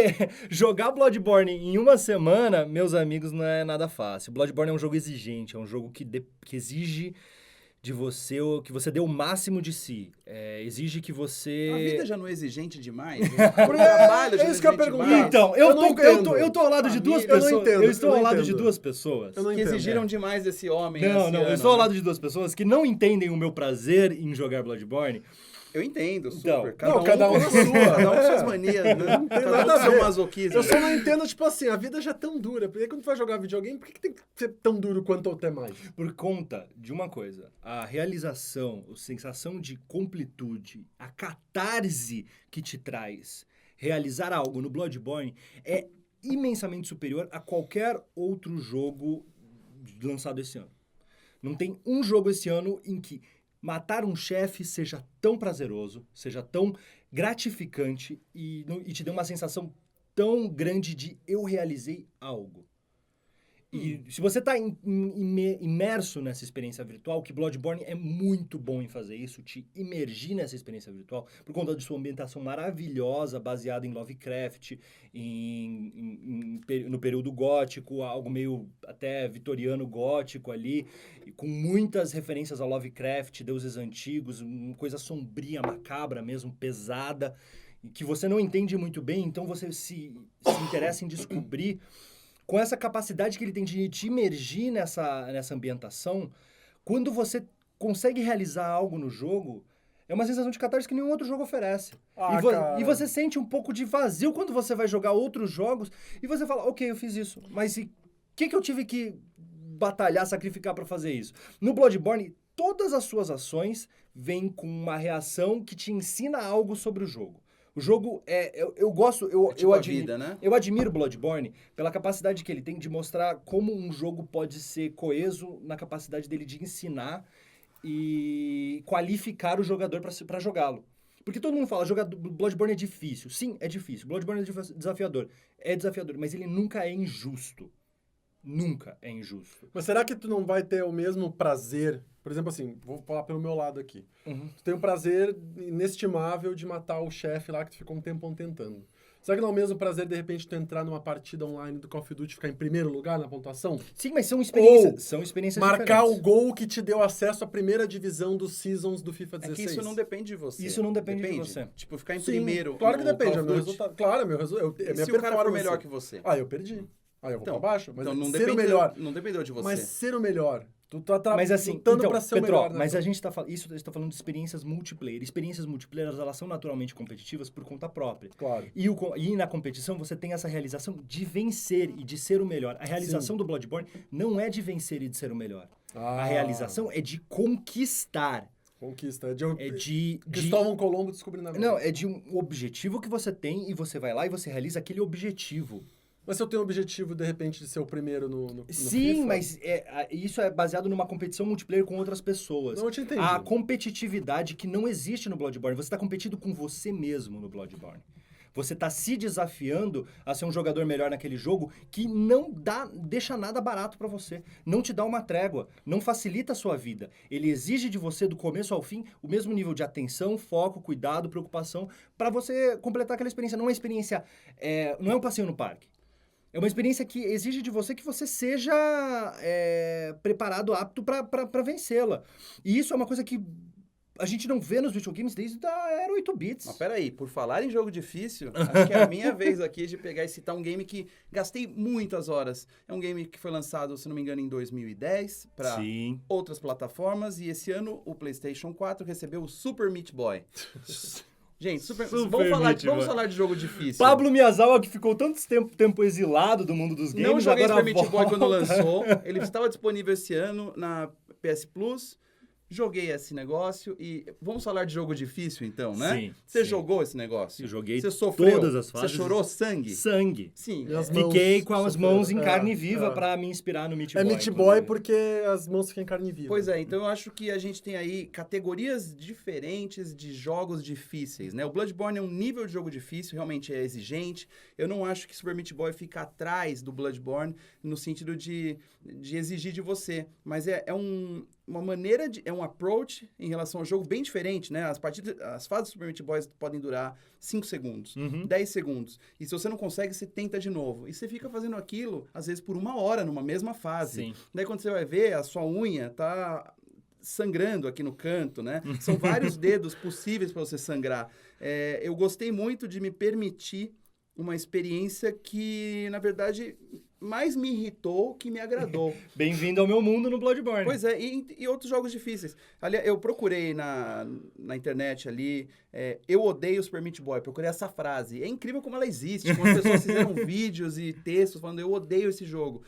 jogar Bloodborne em uma semana, meus amigos, não é nada fácil. Bloodborne é um jogo exigente, é um jogo que exige de você que você dê o máximo de si. Exige que você... A vida já não é exigente demais? O trabalho já É não isso que eu ia exigente perguntar. demais? Então, Eu não entendo. eu tô ao lado de duas Família, eu não pessoas. entendo, Eu estou eu ao não lado de entendo. duas pessoas. Eu não Que entendo. exigiram demais desse homem Não, esse eu ano, estou ao né? lado de duas pessoas que não entendem o meu prazer em jogar Bloodborne. Eu entendo, super. Então, cada um na sua. Cada um com suas manias, né? Cada um nada com a seu ver. masoquismo. Eu só não entendo, tipo assim, a vida já é tão dura. Por que quando tu vai jogar videogame, por que tem que ser tão duro quanto ou até mais? Por conta de uma coisa, a realização, a sensação de completude, a catarse que te traz realizar algo no Bloodborne é imensamente superior a qualquer outro jogo lançado esse ano. Não tem um jogo esse ano em que matar um chefe seja tão prazeroso, seja tão gratificante e te dê uma sensação tão grande de eu realizei algo. E se você está imerso nessa experiência virtual, que Bloodborne é muito bom em fazer isso, te imergir nessa experiência virtual, por conta de sua ambientação maravilhosa, baseada em Lovecraft, no período gótico, algo meio até vitoriano gótico ali, e com muitas referências a Lovecraft, deuses antigos, uma coisa sombria, macabra mesmo, pesada, que você não entende muito bem, então você se interessa em descobrir. Com essa capacidade que ele tem de te imergir nessa ambientação, quando você consegue realizar algo no jogo, é uma sensação de catarse que nenhum outro jogo oferece. Cara. E você sente um pouco de vazio quando você vai jogar outros jogos e você fala, ok, eu fiz isso, mas o que eu tive que batalhar, sacrificar para fazer isso? No Bloodborne, todas as suas ações vêm com uma reação que te ensina algo sobre o jogo. O jogo eu gosto, tipo a vida, né? eu admiro Bloodborne pela capacidade que ele tem de mostrar como um jogo pode ser coeso na capacidade dele de ensinar e qualificar o jogador para jogá-lo. Porque todo mundo fala, jogar Bloodborne é difícil. Sim, é difícil. Bloodborne é desafiador. É desafiador, mas ele nunca é injusto. Nunca é injusto. Mas será que tu não vai ter o mesmo prazer? Por exemplo, assim, vou falar pelo meu lado aqui. Tu tem um prazer inestimável de matar o chefe lá que tu ficou um tempão tentando. Será que não é o mesmo prazer, de repente, tu entrar numa partida online do Call of Duty e ficar em primeiro lugar na pontuação? Sim, mas são experiências Marcar diferentes. o gol que te deu acesso à primeira divisão dos Seasons do FIFA É 16. que isso não depende de você. Isso não depende de você. Tipo, ficar em Sim, primeiro. claro que no depende. Call É of meu Duty. resultado. Claro, é meu resultado. É E minha se o cara for performance. melhor que você? Ah, eu perdi. Aí eu vou Então, pra baixo. Mas Então não ser o dependeu, melhor. não dependeu de você. Mas ser o melhor. Tu tá Mas assim, lutando então, pra ser Petro, o melhor. Né? mas a gente tá falando, isso eu estou falando de experiências multiplayer. Experiências multiplayer, elas são naturalmente competitivas por conta própria. Claro. E na competição você tem essa realização de vencer e de ser o melhor. A realização do Bloodborne não é de vencer e de ser o melhor. A realização é de conquistar. Conquista. É de Cristóvão Colombo descobrindo a América. Não, é de um objetivo que você tem e você vai lá e você realiza aquele objetivo. Mas se eu tenho o objetivo, de repente, de ser o primeiro no Sim, FIFA, mas isso é baseado numa competição multiplayer com outras pessoas. Não, eu te entendi. A competitividade que não existe no Bloodborne. Você está competindo com você mesmo no Bloodborne. Você tá se desafiando a ser um jogador melhor naquele jogo que não deixa nada barato pra você. Não te dá uma trégua, não facilita a sua vida. Ele exige de você, do começo ao fim, o mesmo nível de atenção, foco, cuidado, preocupação, pra você completar aquela experiência. Não é uma experiência, não é um passeio no parque. É uma experiência que exige de você que você seja preparado, apto pra vencê-la. E isso é uma coisa que a gente não vê nos videogames desde a era 8 bits. Mas peraí, por falar em jogo difícil, acho que é a minha vez aqui de pegar e citar um game que gastei muitas horas. É um game que foi lançado, se não me engano, em 2010 para outras plataformas. E esse ano o PlayStation 4 recebeu o Super Meat Boy. Gente, vamos falar de jogo difícil. Pablo Miyazawa, que ficou tanto tempo exilado do mundo dos games, não joguei agora Super Meat Boy quando lançou. Ele estava disponível esse ano na PS Plus. Joguei esse negócio e vamos falar de jogo difícil então, né? Sim. Você jogou esse negócio? Eu joguei. Você sofreu? Todas as fases. Você chorou sangue? Sangue. Sim. Fiquei com as mãos em carne viva pra me inspirar no Meat Boy. É Meat Boy porque as mãos ficam em carne viva. Pois é, então eu acho que a gente tem aí categorias diferentes de jogos difíceis, né? O Bloodborne é um nível de jogo difícil, realmente é exigente. Eu não acho que Super Meat Boy fica atrás do Bloodborne no sentido de exigir de você, mas uma maneira é um approach em relação ao jogo bem diferente, né? As fases do Super Meat Boy podem durar 5 segundos, 10 segundos. E se você não consegue, você tenta de novo. E você fica fazendo aquilo, às vezes, por 1 hora, numa mesma fase. Sim. Daí, quando você vai ver, a sua unha tá sangrando aqui no canto, né? São vários dedos possíveis para você sangrar. Eu gostei muito de me permitir uma experiência que, na verdade, mais me irritou que me agradou. Bem-vindo ao meu mundo no Bloodborne. Pois é, e outros jogos difíceis. Aliás, eu procurei na internet ali, eu odeio Super Meat Boy, procurei essa frase. É incrível como ela existe, como as pessoas fizeram vídeos e textos falando, eu odeio esse jogo.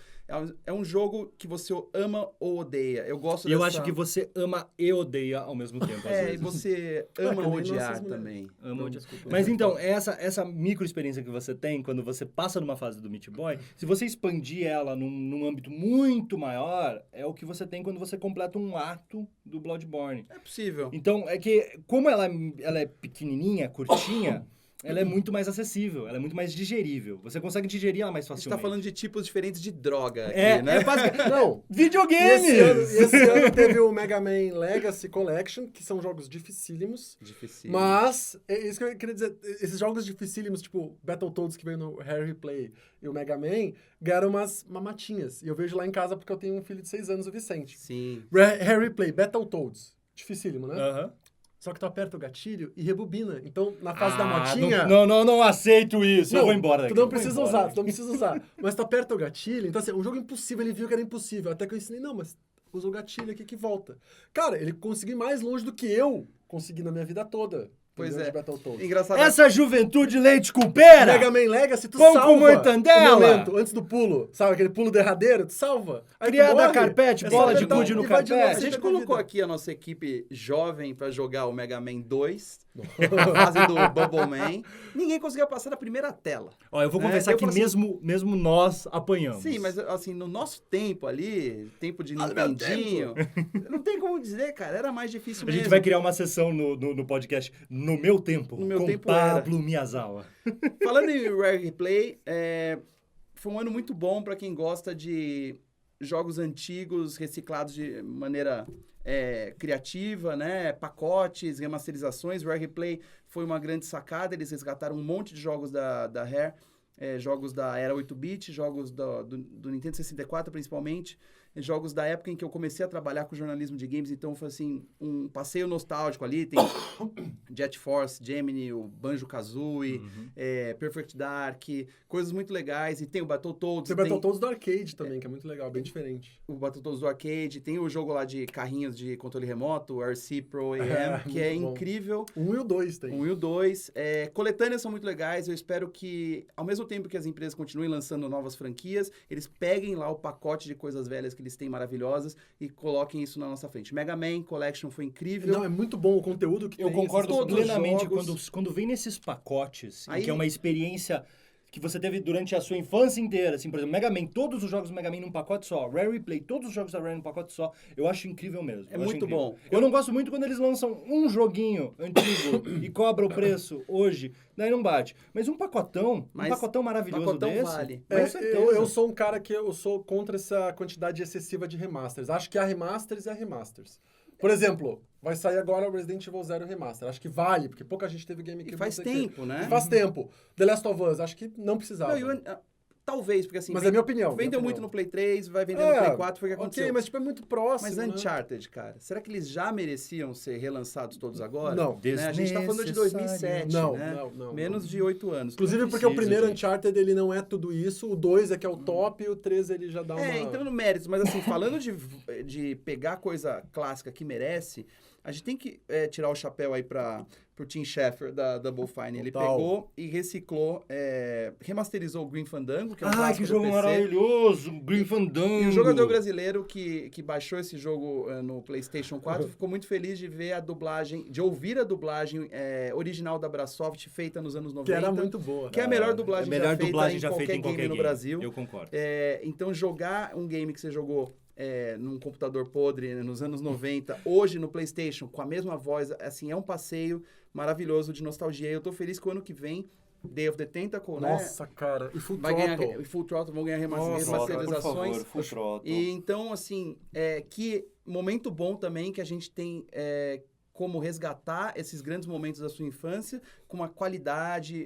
É um jogo que você ama ou odeia. Eu gosto eu acho que você ama e odeia ao mesmo tempo, às vezes. E você ama odiar também. Ama odiar. Mas então, essa micro experiência que você tem quando você passa numa fase do Meat Boy, se você expandir ela num âmbito muito maior, é o que você tem quando você completa um ato do Bloodborne. É possível. Então, é que como ela é pequenininha, curtinha, ela é muito mais acessível, ela é muito mais digerível. Você consegue digerir ela mais A gente facilmente. tá falando de tipos diferentes de droga aqui, né? Basicamente... Não. Videogames! Esse ano teve o Mega Man Legacy Collection, que são jogos dificílimos. Mas, é isso que eu queria dizer, esses jogos dificílimos, tipo Battletoads, que veio no Harry Play, e o Mega Man, ganharam umas mamatinhas. E eu vejo lá em casa porque eu tenho um filho de 6 anos, o Vicente. Sim. Harry Play, Battletoads. Dificílimo, né? Aham. Só que tu aperta o gatilho e rebobina. Então, na fase da motinha... Não aceito isso. Eu vou embora daqui. Tu não precisa usar. Mas tu aperta o gatilho. Então, assim, um jogo impossível, ele viu que era impossível. Até que eu ensinei, não, mas usa o gatilho aqui que volta. Cara, ele conseguiu mais longe do que eu consegui na minha vida toda. Pois entendeu? é. De Battletoads. Engraçado. Essa juventude leite com pera! Mega Man Legacy, tu Pão salva com mortandela! o momento, antes do pulo. Sabe, aquele pulo derradeiro, tu salva. Aí tu Criada morre, carpete, é bola só de apertar gude no e vai de novo, carpete. A gente segue colocou vida. aqui a nossa equipe jovem pra jogar o Mega Man 2, a fase do Bubble Man. Ninguém conseguia passar da primeira tela. Ó, eu vou confessar eu que falo assim, mesmo nós apanhamos. Sim, mas assim, no nosso tempo ali, tempo de Nintendinho, não tem como dizer, cara, era mais difícil A mesmo. gente vai criar uma sessão no podcast No Meu Tempo, No Meu com Tempo Pablo Miyazawa. Falando em Rare Replay, foi um ano muito bom para quem gosta de jogos antigos reciclados de maneira criativa, né? Pacotes, remasterizações. Rare Replay foi uma grande sacada, eles resgataram um monte de jogos da Rare, jogos da era 8-bit, jogos do Nintendo 64 principalmente, jogos da época em que eu comecei a trabalhar com jornalismo de games, então foi assim, um passeio nostálgico ali, tem Jet Force, Gemini, o Banjo-Kazooie, Perfect Dark, coisas muito legais, e tem o Battletoads. Tem o Battletoads do arcade também, que é muito legal, bem diferente. O Battletoads do arcade, tem o jogo lá de carrinhos de controle remoto, o RC Pro AM, que é muito bom. incrível. 1 e o 2 tem. 1 e o 2. Coletâneas são muito legais, eu espero que, ao mesmo tempo que as empresas continuem lançando novas franquias, eles peguem lá o pacote de coisas velhas que eles têm maravilhosas e coloquem isso na nossa frente. Mega Man Collection foi incrível. Não, é muito bom o conteúdo que Eu tem. concordo todos os plenamente jogos. quando vem nesses pacotes, Aí- que é uma experiência que você teve durante a sua infância inteira, assim, por exemplo, Mega Man, todos os jogos do Mega Man num pacote só, Rare Replay, todos os jogos da Rare num pacote só, eu acho incrível mesmo. É eu acho muito incrível. bom. Eu não gosto muito quando eles lançam um joguinho antigo e cobra o preço hoje, daí não bate. Mas um pacotão maravilhoso pacotão desse, vale. com certeza. Eu sou um cara que eu sou contra essa quantidade excessiva de remasters. Acho que há remasters e há remasters. Por exemplo, vai sair agora o Resident Evil 0 Remaster. Acho que vale, porque pouca gente teve GameCube. E faz não sei o quê. tempo, né? E faz tempo. The Last of Us, acho que não precisava. Não, talvez, porque assim... Mas é minha opinião. Vendeu muito no Play 3, vai vender É, no Play 4, foi o que aconteceu. Ok, mas tipo, é muito próximo, Mas né? Uncharted, cara, será que eles já mereciam ser relançados todos agora? Não. Né? A gente tá falando de 2007, Não, né? não. Menos de 8 anos. Inclusive Não porque o precisa, primeiro gente. Uncharted, ele não é tudo isso. O 2 é que é o top e o 3 ele já dá uma... Então no mérito, mas assim, falando de pegar coisa clássica que merece, a gente tem que tirar o chapéu aí pro Tim Schafer da Double Fine. Ele Total. pegou e reciclou, remasterizou o Grim Fandango, que é um Ah, clássico que do jogo PC. maravilhoso! Grim Fandango! E o jogador brasileiro que baixou esse jogo no PlayStation 4 ficou muito feliz de ver a dublagem, de ouvir a dublagem original da Brasoft feita nos anos 90. Que era muito boa. Que é a melhor dublagem, já feita em qualquer game no Brasil. Eu concordo. Então, jogar um game que você jogou num computador podre nos anos 90, hoje no PlayStation, com a mesma voz, assim, é um passeio maravilhoso de nostalgia. E eu tô feliz que o ano que vem, Day of the Tentacle, Nossa, cara. E Full vai ganhar Throttle. Full Throttle, vão ganhar Nossa, remasterizações. Full Throttle. E então, assim, que momento bom também que a gente tem como resgatar esses grandes momentos da sua infância com uma qualidade,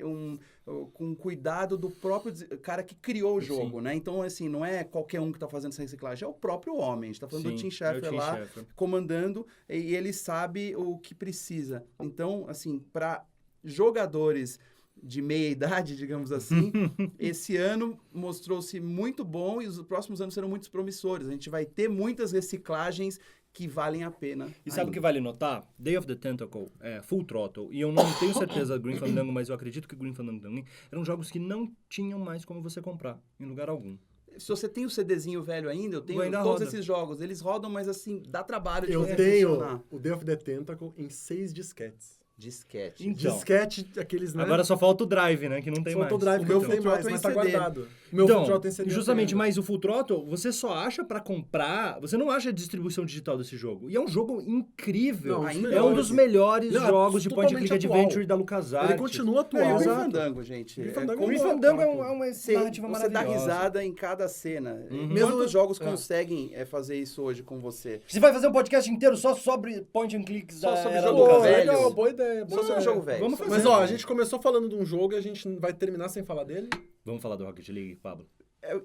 com um cuidado do próprio cara que criou o jogo, né? Então, assim, não é qualquer um que está fazendo essa reciclagem, é o próprio homem. A gente tá falando do Tim Schafer lá, comandando, e ele sabe o que precisa. Então, assim, para jogadores de meia idade, digamos assim, esse ano mostrou-se muito bom e os próximos anos serão muito promissores. A gente vai ter muitas reciclagens que valem a pena. E sabe o que vale notar? Day of the Tentacle, Full Throttle, e eu não tenho certeza do Grim Fandango, mas eu acredito que o Grim Fandango também, eram jogos que não tinham mais como você comprar, em lugar algum. Se você tem o CDzinho velho ainda, eu tenho Ainda todos roda. esses jogos. Eles rodam, mas assim, dá trabalho de Eu você tenho funcionar. o Day of the Tentacle em 6 disquetes. Disquete. Então. Disquete, aqueles, né? Agora só falta o Drive, né? Que não tem Faltou o mais. Drive, O que meu não tem Full mais, Throttle mas em tá CD. guardado. O meu Full Throttle tem CD. Justamente, ainda. mas o Full Throttle, você só acha pra comprar, você não acha a distribuição digital desse jogo. E é um jogo incrível. Não, ainda é um dos melhores Não, jogos de point and click totalmente atual. adventure da LucasArts. Ele continua E atual. o Grim Exato. Fandango, gente. Grim Fandango como O Grim é uma- Fandango é uma Você narrativa dá maravilhosa. risada em cada cena. Mesmo- Quantos jogos é. conseguem fazer isso hoje com você? Você vai fazer um podcast inteiro só sobre point and clicks Só da sobre era jogo Pô, LucasArts? velho. legal, boa ideia. Só sobre jogo velho. Vamos Só- fazer. Mas ó, a gente começou falando de um jogo e a gente vai terminar sem falar dele. Vamos falar do Rocket League, Pablo?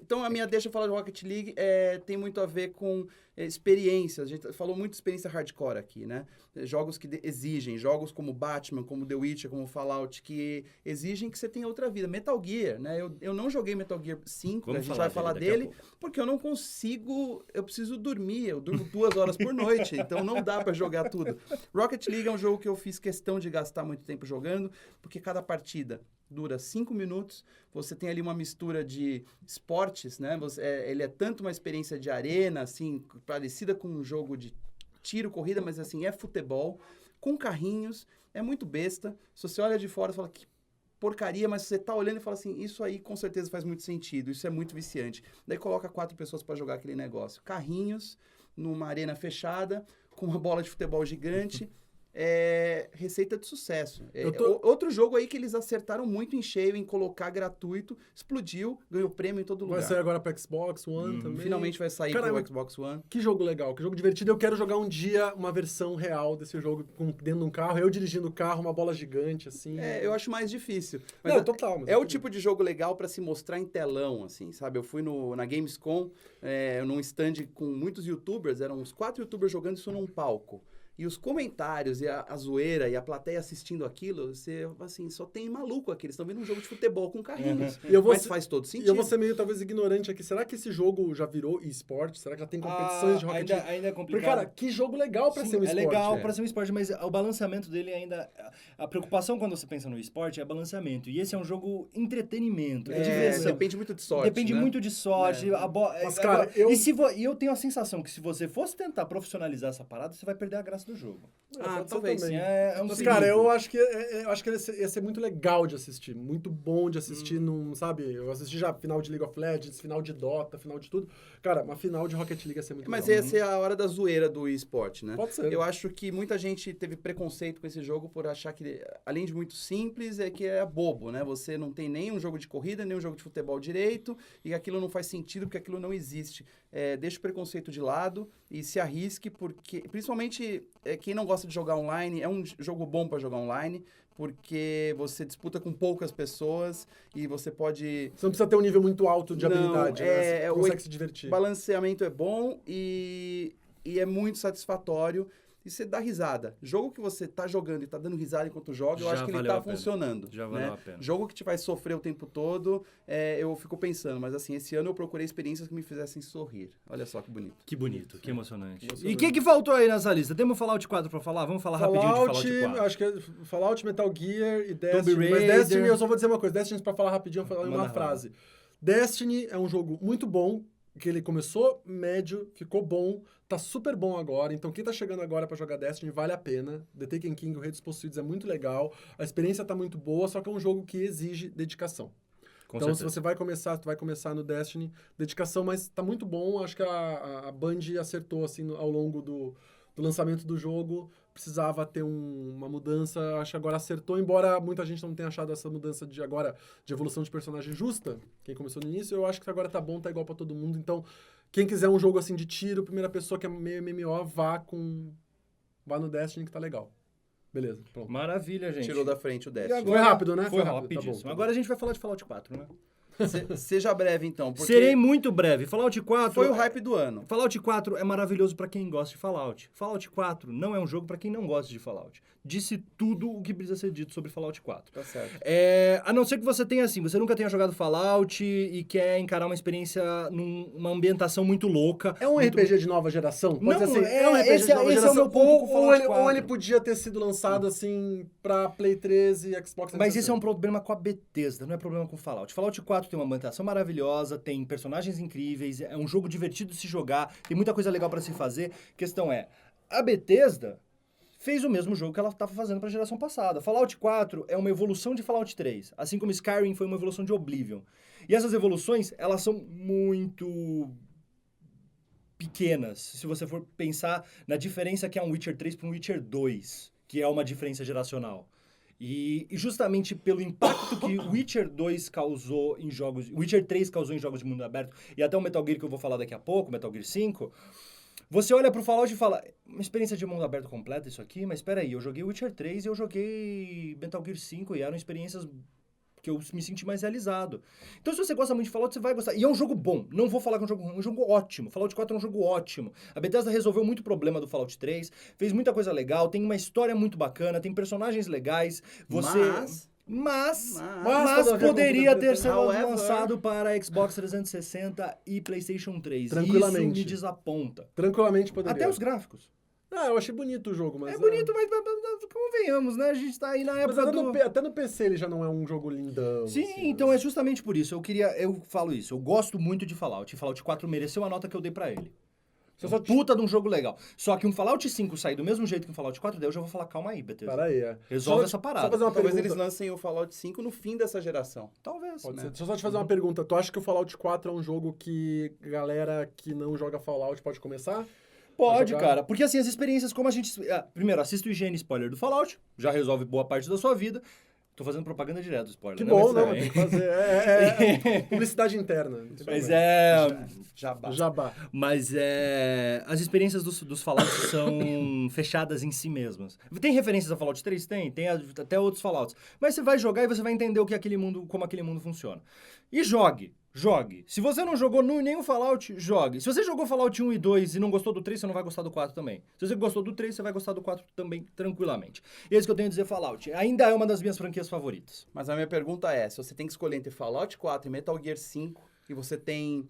Então, a minha deixa eu falar de Rocket League tem muito a ver com experiências. A gente falou muito de experiência hardcore aqui, né? Jogos que exigem, jogos como Batman, como The Witcher, como Fallout, que exigem que você tenha outra vida. Metal Gear, né? Eu não joguei Metal Gear 5, Vamos a gente falar vai falar dele daqui a dele, pouco. porque eu não consigo, eu preciso dormir, eu durmo 2 horas por noite, então não dá pra jogar tudo. Rocket League é um jogo que eu fiz questão de gastar muito tempo jogando, porque cada partida dura 5 minutos, você tem ali uma mistura de esportes, né? Ele é tanto uma experiência de arena, assim, parecida com um jogo de tiro, corrida, mas assim, é futebol, com carrinhos, é muito besta. Se você olha de fora, você fala que porcaria, mas você tá olhando e fala assim, isso aí com certeza faz muito sentido, isso é muito viciante. Daí coloca 4 pessoas para jogar aquele negócio. Carrinhos, numa arena fechada, com uma bola de futebol gigante. Receita de sucesso. Outro jogo aí que eles acertaram muito em cheio em colocar gratuito, explodiu, ganhou prêmio em todo lugar. Vai sair agora pra Xbox One também. Finalmente vai sair Caramba, pro Xbox One. Que jogo legal, que jogo divertido. Eu quero jogar um dia uma versão real desse jogo dentro de um carro, eu dirigindo o carro, uma bola gigante, assim. Eu acho mais difícil. Mas Não, total. Mas É o tipo de jogo legal pra se mostrar em telão, assim, sabe? Eu fui na Gamescom, num stand com muitos youtubers, eram uns 4 youtubers jogando isso num palco. E os comentários e a zoeira e a plateia assistindo aquilo, você, assim, só tem maluco aqui. Eles estão vendo um jogo de futebol com carrinhos. Mas faz todo E sentido. eu vou ser meio, talvez, ignorante aqui. Será que esse jogo já virou esporte? Será que já tem competições de Rocket League? Ainda é Porque, complicado. cara, que jogo legal pra Sim, ser um esporte. É legal pra ser um esporte, mas o balanceamento dele ainda... A preocupação quando você pensa no esporte é balanceamento. E esse é um jogo entretenimento, é diversão. Depende muito de sorte, Depende né? muito de sorte. Mas, cara, eu- E eu tenho a sensação que se você fosse tentar profissionalizar essa parada, você vai perder a graça do jogo. Pode ser talvez. também. É um Mas, perigo. cara, eu acho que ia ser muito legal de assistir, muito bom de assistir num, sabe? Eu assisti já final de League of Legends, final de Dota, final de tudo. Cara, uma final de Rocket League ia ser muito Mas legal. essa é a hora da zoeira do esporte, né? Pode ser. Eu acho que muita gente teve preconceito com esse jogo por achar que, além de muito simples, é que é bobo, né? Você não tem nem um jogo de corrida, nem um jogo de futebol direito, e aquilo não faz sentido porque aquilo não existe. Deixa o preconceito de lado e se arrisque, porque, principalmente, quem não gosta de jogar online, é um jogo bom para jogar online, porque você disputa com poucas pessoas e você pode... Você não precisa ter um nível muito alto de Não, habilidade, né? Você o consegue se divertir. balanceamento é bom e é muito satisfatório. E você dá risada. Jogo que você tá jogando e tá dando risada enquanto joga, eu Já acho que ele valeu tá a pena. funcionando. Já né? valeu a pena. Jogo que te vai sofrer o tempo todo, eu fico pensando. Mas assim, esse ano eu procurei experiências que me fizessem sorrir. Olha só que bonito. Que bonito, que emocionante. Emocionante. E o que faltou aí nessa lista? Temos Fallout 4 pra falar? Vamos falar rapidinho de Fallout 4. Acho que é Fallout, Metal Gear e Destiny. Mas Raider. Destiny, eu só vou dizer uma coisa. Destiny, pra falar rapidinho, eu vou falar em Manda uma bala. frase. Destiny é um jogo muito bom, que ele começou médio, ficou bom, tá super bom agora. Então, quem tá chegando agora pra jogar Destiny, vale a pena. The Taken King, o Rei dos Possuídos é muito legal. A experiência tá muito boa, só que é um jogo que exige dedicação. Com Então, certeza. se você vai começar, tu vai começar no Destiny, dedicação, mas tá muito bom. Acho que a Band acertou, assim, ao longo do lançamento do jogo. Precisava ter uma mudança, acho que agora acertou, embora muita gente não tenha achado essa mudança de evolução de personagem justa, quem começou no início, eu acho que agora tá bom, tá igual pra todo mundo. Então, quem quiser um jogo assim de tiro, primeira pessoa que é meio MMO, vá no Destiny que tá legal. Beleza, pronto. Maravilha, gente. Tirou da frente o E Destiny. agora- Foi rápido, né? Foi Foi rápido, rapidíssimo. tá bom, tá Agora bom. a gente vai falar de Fallout 4, né? Seja breve, então. Porque Serei muito breve. Fallout 4... foi o hype do ano. Fallout 4 é maravilhoso pra quem gosta de Fallout. Fallout 4 não é um jogo pra quem não gosta de Fallout. Disse tudo o que precisa ser dito sobre Fallout 4. Tá certo. A não ser que você tenha assim, você nunca tenha jogado Fallout e quer encarar uma experiência numa ambientação muito louca. É um muito... RPG de nova geração? Pode Não, ser assim, é- um RPG esse de é- nova esse é o geração. meu ponto com Fallout ou 4. ele podia ter sido lançado assim pra Play 13 e Xbox 360. Mas esse é um problema com a Bethesda, não é problema com Fallout. Fallout 4 tem uma ambientação maravilhosa, tem personagens incríveis, é um jogo divertido de se jogar, tem muita coisa legal pra se fazer. A questão é, a Bethesda fez o mesmo jogo que ela estava fazendo pra geração passada. Fallout 4 é uma evolução de Fallout 3, assim como Skyrim foi uma evolução de Oblivion. E essas evoluções, elas são muito pequenas, se você for pensar na diferença que é um Witcher 3 para um Witcher 2, que é uma diferença geracional. E justamente pelo impacto que Witcher 2 causou em jogos... Witcher 3 causou em jogos de mundo aberto, e até o Metal Gear que eu vou falar daqui a pouco, Metal Gear 5, você olha pro Fallout e fala, uma experiência de mundo aberto completa isso aqui, mas espera aí, eu joguei Witcher 3 e eu joguei Metal Gear 5 e eram experiências que eu me senti mais realizado. Então, se você gosta muito de Fallout, você vai gostar. E é um jogo bom. Não vou falar que é um jogo ruim, é um jogo ótimo. Fallout 4 é um jogo ótimo. A Bethesda resolveu muito problema do Fallout 3, fez muita coisa legal, tem uma história muito bacana, tem personagens legais. Mas poderia ter sido However, lançado para Xbox 360 e PlayStation 3. Tranquilamente. Isso me desaponta. Tranquilamente poderia. Até os gráficos. Ah, eu achei bonito o jogo, mas... É bonito, mas convenhamos, né? A gente tá aí na Mas época até no PC ele já não é um jogo lindão. Sim, assim, então né? é justamente por isso. Eu falo isso. Eu gosto muito de Fallout. E Fallout 4 mereceu a nota que eu dei pra ele. Você É só um puta de um jogo legal. Só que um Fallout 5 sair do mesmo jeito que um Fallout 4, daí eu já vou falar, calma aí, Bethesda. Para aí, é. Resolve Só- essa Só parada. fazer uma Talvez pergunta. eles lancem o Fallout 5 no fim dessa geração. Talvez. Pode né? ser. Deixa eu só te fazer uma pergunta. Tu acha que o Fallout 4 é um jogo que galera que não joga Fallout pode começar? Pode, jogar? cara. Porque assim, as experiências como a gente... Primeiro, assista o IGN Spoiler do Fallout. Já resolve boa parte da sua vida. Tô fazendo propaganda direto do spoiler. Que né? bom, Mas não, também. tem que fazer. É publicidade interna. não tem Mas problema. Jabá. Jabá. Mas as experiências dos Fallouts são fechadas em si mesmas. Tem referências a Fallout 3? Tem até outros Fallouts. Mas você vai jogar e você vai entender o que como aquele mundo funciona. E jogue. Se você não jogou nenhum Fallout, jogue. Se você jogou Fallout 1 e 2 e não gostou do 3, você não vai gostar do 4 também. Se você gostou do 3, você vai gostar do 4 também, tranquilamente. E é isso que eu tenho a dizer, Fallout. Ainda é uma das minhas franquias favoritas. Mas a minha pergunta é, se você tem que escolher entre Fallout 4 e Metal Gear 5, e você tem,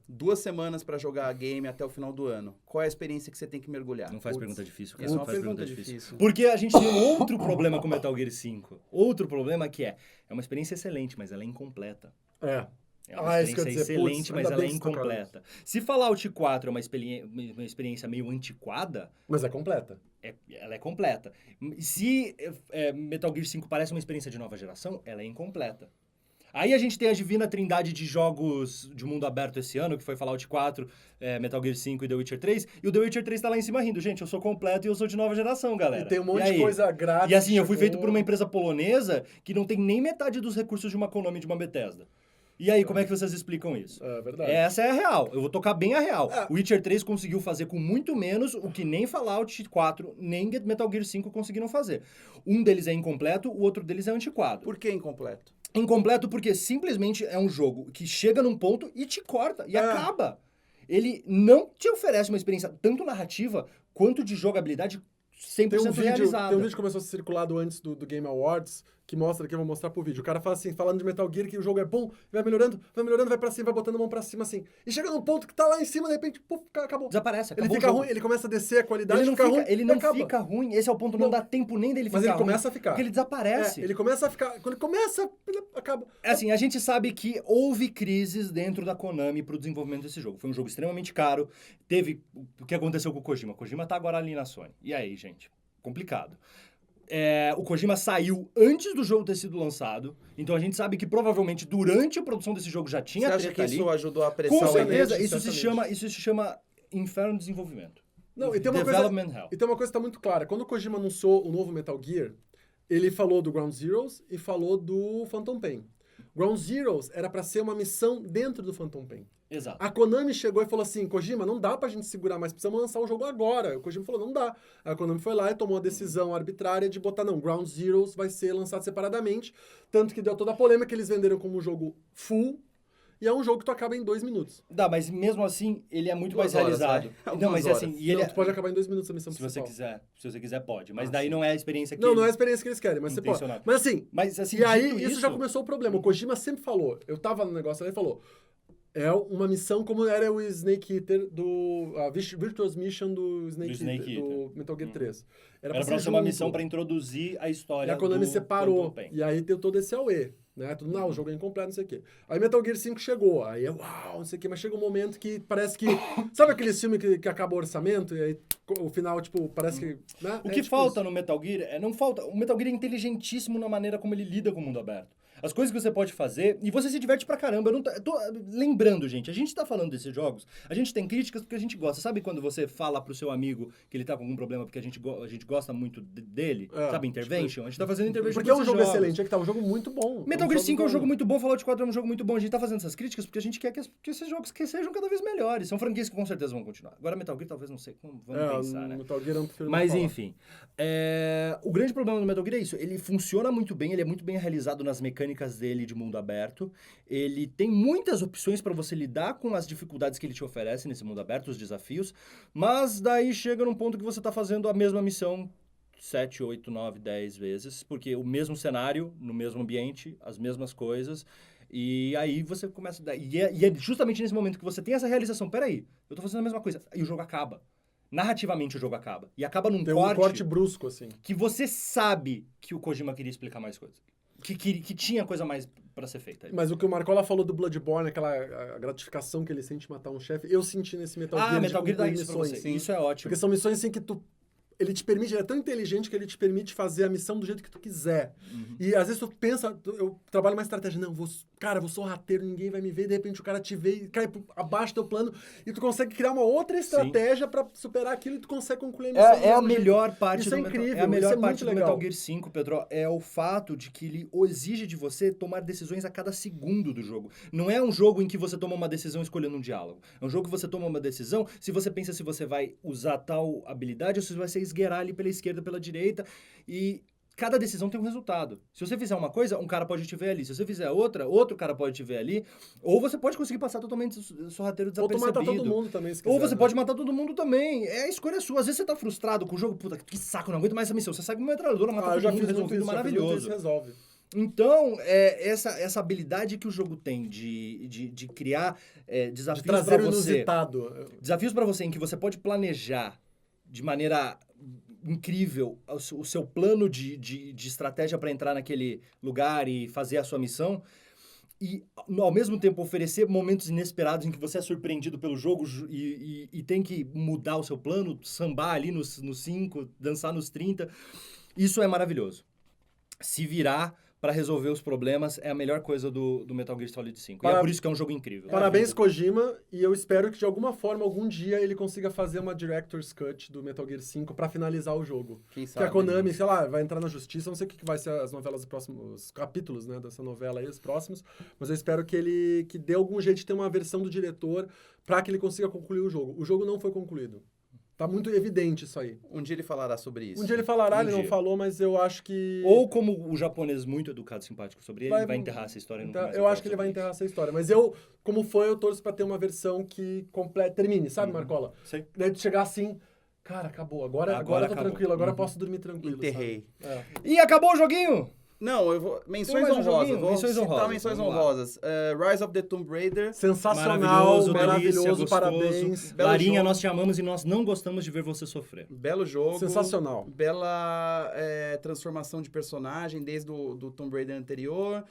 2 semanas pra jogar a game até o final do ano, qual é a experiência que você tem que mergulhar? Não faz Putz, pergunta difícil, cara. Isso é Não uma faz pergunta difícil. Porque a gente tem um outro problema com Metal Gear 5. Outro problema que é uma experiência excelente, mas ela é incompleta. É. É uma isso que eu experiência ia dizer, excelente, putz, mas ainda ela é bem que você tocou incompleta. Se Fallout 4 é uma experiência meio antiquada, Mas é completa. ela é completa. Se Metal Gear 5 parece uma experiência de nova geração, ela é incompleta. Aí a gente tem a divina trindade de jogos de mundo aberto esse ano, que foi Fallout 4, Metal Gear 5 e The Witcher 3. E o The Witcher 3 tá lá em cima rindo. Gente, eu sou completo e eu sou de nova geração, galera. E tem um monte aí? de coisa grátis. E assim, eu fui chegou. feito por uma empresa polonesa que não tem nem metade dos recursos de uma Konami e de uma Bethesda. E aí, como é que vocês explicam isso? É verdade. Essa é a real. Eu vou tocar bem a real. É. O Witcher 3 conseguiu fazer com muito menos o que nem Fallout 4, nem Metal Gear 5 conseguiram fazer. Um deles é incompleto, o outro deles é antiquado. Por que incompleto? Incompleto porque simplesmente é um jogo que chega num ponto e te corta, e acaba. Ele não te oferece uma experiência tanto narrativa quanto de jogabilidade 100% Tem um vídeo realizada. que começou a ser circulado antes do Game Awards, que mostra, que eu vou mostrar pro vídeo. O cara fala assim, falando de Metal Gear, que o jogo é bom, vai melhorando, vai pra cima, vai botando a mão pra cima, assim. E chega num ponto que tá lá em cima, de repente, puf, acabou. Desaparece, Ele acabou fica o jogo. ruim, ele começa a descer a qualidade, Ele não fica fica, ruim, ele não acaba. fica ruim, esse é o ponto, não dá tempo nem dele ficar Mas ele ruim, começa a ficar. porque ele desaparece. Ele começa a ficar, quando ele começa, ele acaba. É assim, a gente sabe que houve crises dentro da Konami pro desenvolvimento desse jogo. Foi um jogo extremamente caro. Teve o que aconteceu com o Kojima. O Kojima tá agora ali na Sony. E aí, gente? Complicado. O Kojima saiu antes do jogo ter sido lançado. Então a gente sabe que provavelmente durante a produção desse jogo já tinha Você acha treta que ali. isso ajudou a apressar Com o certeza, evento? isso se chama inferno de desenvolvimento. Não, e tem uma Development coisa, hell. e tem uma coisa que tá muito clara. Quando o Kojima anunciou o novo Metal Gear, ele falou do Ground Zeroes e falou do Phantom Pain. Ground Zeroes era pra ser uma missão dentro do Phantom Pain. Exato. A Konami chegou e falou assim, Kojima, não dá pra gente segurar mais, precisamos lançar o jogo agora. O Kojima falou, não dá. A Konami foi lá e tomou a decisão arbitrária de botar, não, Ground Zeroes vai ser lançado separadamente, tanto que deu toda a polêmica que eles venderam como um jogo full, e é um jogo que tu acaba em 2 minutos. Dá, mas mesmo assim, ele é muito 2 mais horas, realizado. vai. Não, Algumas mas horas. assim, e ele Não, tu pode acabar em 2 minutos a missão se você principal. quiser, pode. Mas Ah, daí sim. não é a experiência que Não é a experiência que eles querem, mas você pode. Intencionado. Mas assim, Mas, e aí dito isso já começou o problema. O Kojima sempre falou, eu tava no negócio, ele falou, é uma missão como era o Snake Eater a Virtuous Mission do Snake Snake Eater, do Eater. Metal Gear 3. Era pra ser uma missão pra introduzir a E história a Konami do separou. Phantom Pain. E aí deu todo esse AUE. Né? Tudo, não, o jogo é incompleto, não sei o quê. Aí Metal Gear 5 chegou. Aí uau, não sei o quê. Mas chega um momento que parece que... Sabe aquele filme que acaba o orçamento? E aí o final, tipo, parece que... Né? O que tipo falta isso. no Metal Gear não falta. O Metal Gear é inteligentíssimo na maneira como ele lida com o mundo aberto. As coisas que você pode fazer, e você se diverte pra caramba. Eu tô lembrando, gente, a gente tá falando desses jogos, a gente tem críticas porque a gente gosta. Sabe quando você fala pro seu amigo que ele tá com algum problema porque a gente gosta muito dele? Sabe, Intervention? A gente tá fazendo Intervention Porque é um desses jogo jogos. excelente, é que tá um jogo muito bom. Metal Gear 5 é um jogo muito bom, Fallout 4 é um jogo muito bom. A gente tá fazendo essas críticas porque a gente quer que esses jogos sejam cada vez melhores. São franquias que com certeza vão continuar. Agora Metal Gear talvez não sei, vamos pensar, né? Metal Gear eu não prefiro Mas não falar. enfim, o grande problema do Metal Gear é isso. Ele funciona muito bem, ele é muito bem realizado nas mecânicas dele de mundo aberto. Ele tem muitas opções para você lidar com as dificuldades que ele te oferece nesse mundo aberto, os desafios. Mas daí chega num ponto que você tá fazendo a mesma missão 7, 8, 9, 10 vezes, porque o mesmo cenário, no mesmo ambiente, as mesmas coisas, e aí você começa... E é justamente nesse momento que você tem essa realização, peraí, eu tô fazendo a mesma coisa, e o jogo acaba. Narrativamente o jogo acaba. E acaba num Tem um corte brusco, assim. que você sabe que o Kojima queria explicar mais coisas. Que tinha coisa mais pra ser feita. Mas o que o Marcola falou do Bloodborne, a gratificação que ele sente matar um chefe, eu senti nesse Metal Gear. Metal Gear dá concluir isso pra missões. você. Isso é ótimo. Porque são missões assim que ele te permite, ele é tão inteligente que ele te permite fazer a missão do jeito que tu quiser. E às vezes tu pensa, eu trabalho uma estratégia, não, vou sorrateiro, ninguém vai me ver, de repente o cara te vê e cai abaixo do teu plano, e tu consegue criar uma outra estratégia pra superar aquilo e tu consegue concluir a missão. É do a mesmo jeito. melhor parte Isso do é Metal incrível, É a melhor isso é parte muito do legal. Metal Gear 5, Pedro, é o fato de que ele exige de você tomar decisões a cada segundo do jogo. Não é um jogo em que você toma uma decisão escolhendo um diálogo. É um jogo que você toma uma decisão se você pensa se você vai usar tal habilidade ou se vai ser esgueirar ali pela esquerda, pela direita, e cada decisão tem um resultado. Se você fizer uma coisa, um cara pode te ver ali. Se você fizer outra, outro cara pode te ver ali. Ou você pode conseguir passar totalmente sorrateiro Ou tu desapercebido. matar todo mundo também, se quiser. Ou você né? pode matar todo mundo também. É a escolha sua. Às vezes você tá frustrado com o jogo. Puta, que saco, não aguento mais essa missão. Você sai com uma metralhadora, mata eu todo já mundo, fiz muito resolvido, isso, maravilhoso. isso resolve. Então, essa habilidade que o jogo tem de criar desafios De trazer pra o você. inusitado. Desafios pra você em que você pode planejar de maneira incrível o seu plano de estratégia para entrar naquele lugar e fazer a sua missão. e ao mesmo tempo oferecer momentos inesperados em que você é surpreendido pelo jogo e tem que mudar o seu plano, sambar ali nos 5, dançar nos 30. Isso é maravilhoso. Se virar para resolver os problemas é a melhor coisa do Metal Gear Solid 5. E é por isso que é um jogo incrível. Parabéns, Kojima, e eu espero que de alguma forma, algum dia, ele consiga fazer uma Director's Cut do Metal Gear 5 pra finalizar o jogo. Quem Que sabe, a Konami, sei lá, vai entrar na justiça, não sei o que vai ser as novelas dos próximos capítulos, né, dessa novela aí, os próximos, mas eu espero que ele dê algum jeito de ter uma versão do diretor pra que ele consiga concluir o jogo. O jogo não foi concluído. Tá muito evidente isso aí. Um dia ele falará sobre isso. Um dia ele falará, Um ele não dia. falou, mas eu acho que... Ou como o japonês muito educado e simpático sobre ele, vai enterrar essa história. Então, eu acho que ele vai enterrar essa história. Mas eu, como fã, eu torço pra ter uma versão que termine, sabe, Marcola? Sei. Daí de chegar assim, cara, acabou. Agora eu tô acabou. tranquilo, agora eu posso dormir tranquilo. Enterrei. sabe? É. E acabou o joguinho! Não, eu vou... Menções mais um honrosas. joguinho? Vou Menções citar honrosas, menções vamos lá. honrosas. Rise of the Tomb Raider. Sensacional, Maravilhoso, maravilhoso, delícia, parabéns. gostoso. Belo Larinha, jogo. nós te amamos e nós não gostamos de ver você sofrer. Belo jogo. Sensacional. Bela transformação de personagem desde do Tomb Raider anterior.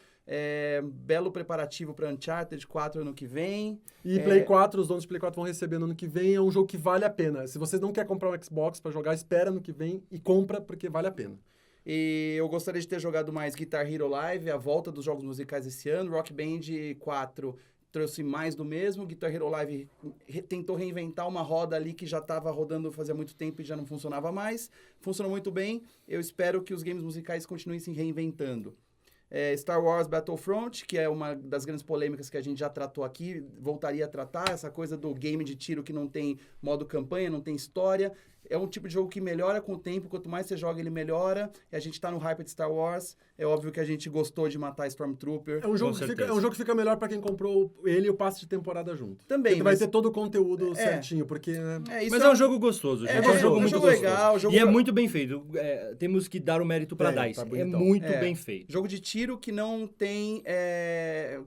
Belo preparativo para Uncharted 4 ano que vem. E Play 4, os donos de Play 4 vão receber no ano que vem. É um jogo que vale a pena. Se vocês não querem comprar um Xbox pra jogar, espera no que vem e compra, porque vale a pena. E eu gostaria de ter jogado mais Guitar Hero Live, a volta dos jogos musicais esse ano. Rock Band 4 trouxe mais do mesmo. Guitar Hero Live tentou reinventar uma roda ali que já estava rodando fazia muito tempo e já não funcionava mais. Funcionou muito bem. Eu espero que os games musicais continuem se reinventando. Star Wars Battlefront, que é uma das grandes polêmicas que a gente já tratou aqui, voltaria a tratar, essa coisa do game de tiro que não tem modo campanha, não tem história. É um tipo de jogo que melhora com o tempo, quanto mais você joga, ele melhora. E a gente tá no hype de Star Wars. É óbvio que a gente gostou de matar Stormtrooper. É um jogo, Com que fica, certeza. é um jogo que fica melhor pra quem comprou ele e o passe de temporada junto. Também, Porque vai mas- ter todo o conteúdo certinho, porque... né, Mas é um jogo gostoso, gente. É um gostoso, jogo é um muito jogo gostoso. legal, jogo E é pra- muito bem feito. Temos que dar o mérito pra Tá DICE. É bonitão. muito É. bem feito. Jogo de tiro que não tem...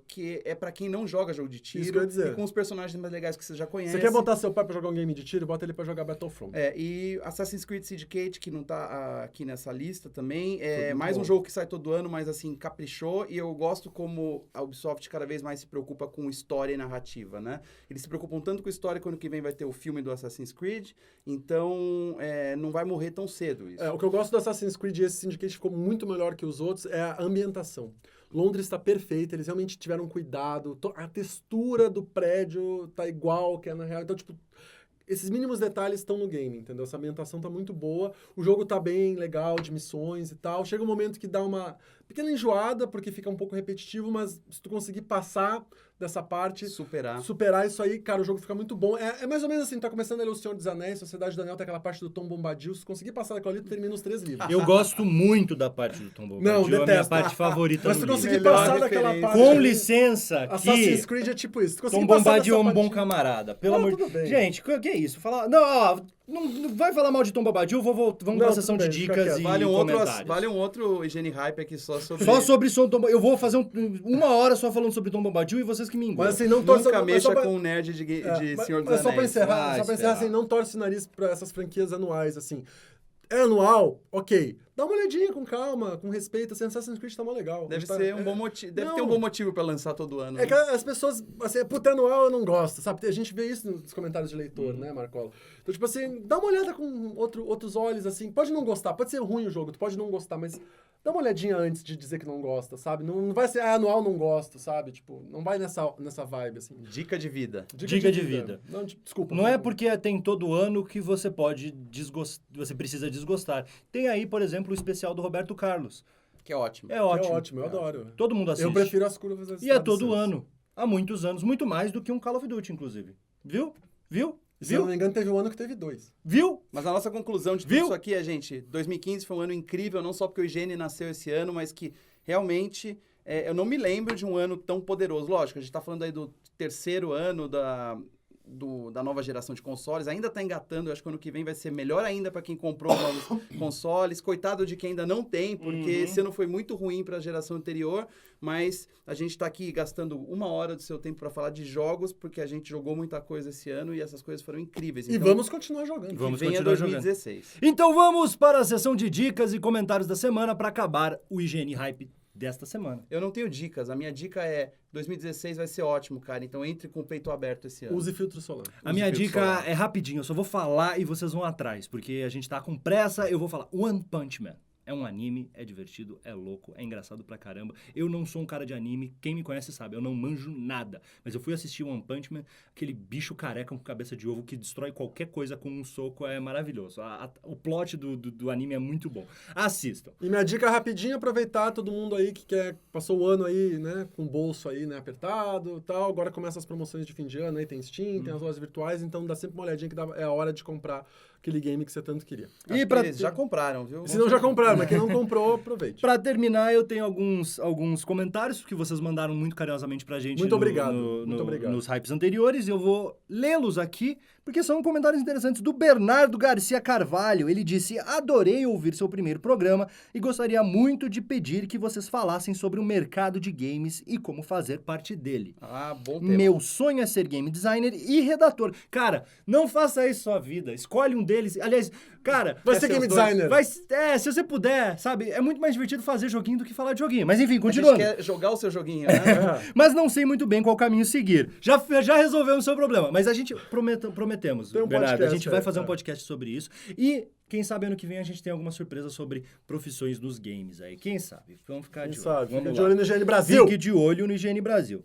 que é pra quem não joga jogo de tiro. Isso que eu ia dizer. E com os personagens mais legais que você já conhece. Você quer botar seu pai pra jogar um game de tiro, bota ele pra jogar Battlefront. E Assassin's Creed Syndicate, que não tá aqui nessa lista também. É Tudo mais bom. um jogo que sai todo ano, mas assim, caprichou. E eu gosto como a Ubisoft cada vez mais se preocupa com história e narrativa, né? Eles se preocupam tanto com história que ano que vem vai ter o filme do Assassin's Creed. Então, não vai morrer tão cedo isso. O que eu gosto do Assassin's Creed, e esse Syndicate ficou muito melhor que os outros, é a ambientação. Londres está perfeita, eles realmente tiveram cuidado, a textura do prédio tá igual que é na real. Então, tipo, esses mínimos detalhes estão no game, entendeu? Essa ambientação tá muito boa, o jogo tá bem legal, de missões e tal. Chega um momento que dá uma pequena enjoada, porque fica um pouco repetitivo, mas se tu conseguir passar dessa parte, superar isso aí, cara, o jogo fica muito bom. É mais ou menos assim, tá começando ali o Senhor dos Anéis, Sociedade do Anel, tem aquela parte do Tom Bombadil, se conseguir passar daquilo ali, tu termina os 3 livros. Eu gosto muito da parte do Tom Bombadil. Não, É a minha detesto. parte favorita Mas do se tu livro. conseguir Melhor passar daquela referência. parte... Com ali, licença, Assassin's que Creed é tipo isso. Tu conseguir Tom passar Bombadil é dessa um bom partinha- camarada. Pelo Não, amor tudo bem. Gente, que é isso? Falar... Não vai falar mal de Tom Bombadil, vamos Não, pra tudo sessão bem, de fica dicas quieto. e Vale comentários. um outro Higiene Hype aqui só sobre... Só sobre Tom Bombadil. Eu vou fazer uma hora só falando sobre Tom Bombadil e vocês que me enganam. Mas assim, não torce... Nunca mas mexa só pra- com um nerd de mas, Senhor dos mas só pra Anéis. encerrar, assim, não torce o nariz pra essas franquias anuais, assim. É anual? Ok. Dá uma olhadinha com calma, com respeito. Assim, Assassin's Creed tá mó legal. Deve Tá- ser um bom motivo. Deve Não. ter um bom motivo pra lançar todo ano. É que as pessoas, assim, puta, anual eu não gosto, sabe? A gente vê isso nos comentários de leitor, né, Marcola? Então, tipo assim, dá uma olhada com outros olhos, assim. Pode não gostar, pode ser ruim o jogo, tu pode não gostar, mas dá uma olhadinha antes de dizer que não gosta, sabe? Não vai ser, anual não gosto, sabe? Tipo, não vai nessa vibe, assim. Dica de vida. Dica de vida. Não, desculpa. Não é porque tem todo ano que você você precisa desgostar. Tem aí, por exemplo, o especial do Roberto Carlos. Que é ótimo. É É ótimo. ótimo, eu adoro. Todo mundo assiste. Eu prefiro as curvas das E é todo Estados ano. Há muitos anos. Muito mais do que um Call of Duty, inclusive. Viu? Se eu não me engano, teve um ano que teve 2. Viu? Mas a nossa conclusão de tudo Viu? isso aqui é, gente, 2015 foi um ano incrível, não só porque o IGN nasceu esse ano, mas que realmente eu não me lembro de um ano tão poderoso. Lógico, a gente tá falando aí do terceiro ano da nova geração de consoles, ainda tá engatando, eu acho que ano que vem vai ser melhor ainda para quem comprou novos consoles. Coitado de quem ainda não tem, porque esse ano foi muito ruim para a geração anterior, mas a gente tá aqui gastando 1 hora do seu tempo para falar de jogos, porque a gente jogou muita coisa esse ano e essas coisas foram incríveis. E Então, vamos continuar jogando. Vamos venha continuar jogando. 2016. Então vamos para a sessão de dicas e comentários da semana para acabar o IGN Hype desta semana. Eu não tenho dicas. A minha dica é 2016 vai ser ótimo, cara. Então entre com o peito aberto esse ano. Use filtro solar. A minha filtro dica solar. é rapidinho, eu só vou falar e vocês vão atrás, porque a gente tá com pressa, eu vou falar One Punch Man. É um anime, é divertido, é louco, é engraçado pra caramba. Eu não sou um cara de anime, quem me conhece sabe, eu não manjo nada. Mas eu fui assistir One Punch Man, aquele bicho careca com cabeça de ovo que destrói qualquer coisa com um soco, é maravilhoso. O plot do anime é muito bom. Assistam. E minha dica rapidinho, aproveitar todo mundo aí que passou o ano aí, né, com o bolso aí, né, apertado e tal. Agora começam as promoções de fim de ano aí, tem Steam, tem as lojas virtuais, então dá sempre uma olhadinha que é a hora de comprar aquele game que você tanto queria. Acho que eles já compraram, viu? Se não já compraram, mas quem não comprou, aproveite. Pra terminar, eu tenho alguns comentários que vocês mandaram muito carinhosamente pra gente Muito obrigado, muito obrigado. nos hypes anteriores. Eu vou lê-los aqui, porque são comentários interessantes do Bernardo Garcia Carvalho. Ele disse, adorei ouvir seu primeiro programa e gostaria muito de pedir que vocês falassem sobre o mercado de games e como fazer parte dele. Ah, bom tema. Meu sonho é ser game designer e redator. Cara, não faça isso sua vida. Escolhe um deles. Aliás, cara... Vai ser game designer. Se você puder, sabe? É muito mais divertido fazer joguinho do que falar de joguinho. Mas enfim, A continuando. gente quer jogar o seu joguinho, né? Mas não sei muito bem qual caminho seguir. Já resolvemos o seu problema. Mas a gente prometemos, Tem um Bernardo. A podcast gente vai aí, fazer um é. podcast sobre isso. E quem sabe ano que vem a gente tem alguma surpresa sobre profissões nos games aí. Quem sabe? Vamos ficar de Quem olho. sabe? Vamos Fica de lá. olho no IGN Brasil. Fique de olho no IGN Brasil.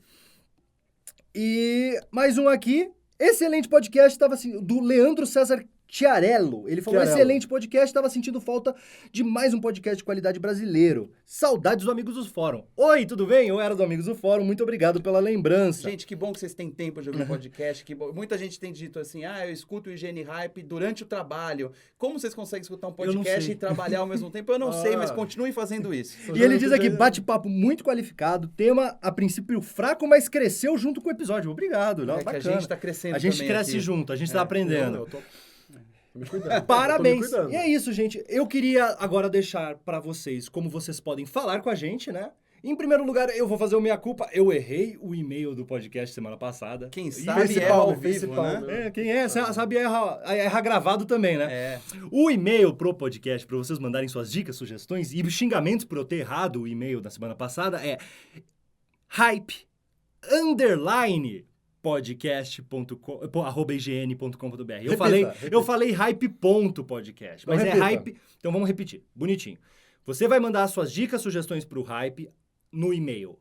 E mais um aqui. Excelente podcast, estava assim, do Leandro César Chiarello. Ele falou, Chiarello. excelente podcast, estava sentindo falta de mais um podcast de qualidade brasileiro. Saudades do Amigos do Fórum. Oi, tudo bem? Eu era do Amigos do Fórum, muito obrigado pela lembrança. Gente, que bom que vocês têm tempo de ouvir podcast. Que bom. Muita gente tem dito assim, eu escuto o IGN Hype durante o trabalho. Como vocês conseguem escutar um Eu não podcast sei. e trabalhar ao mesmo tempo? Eu não sei, mas continuem fazendo isso. E ele diz aqui, bate-papo muito qualificado, tema a princípio fraco, mas cresceu junto com o episódio. Obrigado, É que bacana. a gente tá crescendo A gente também cresce aqui. junto, a gente tá aprendendo. Eu tô me cuidando. Parabéns! Tô me cuidando. E é isso, gente. Eu queria agora deixar pra vocês como vocês podem falar com a gente, né? Em primeiro lugar, eu vou fazer o minha-culpa. Eu errei o e-mail do podcast semana passada. Quem sabe principal, erra ao né? vivo, Principal, né? né? Quem é, sabe erra gravado também, né? É. O e-mail pro podcast, pra vocês mandarem suas dicas, sugestões e xingamentos por eu ter errado o e-mail da semana passada é hype_podcast.com.br. Eu falei hype.podcast, mas Então é repita. hype. Então vamos repetir, bonitinho. Você vai mandar suas dicas, sugestões pro Hype no e-mail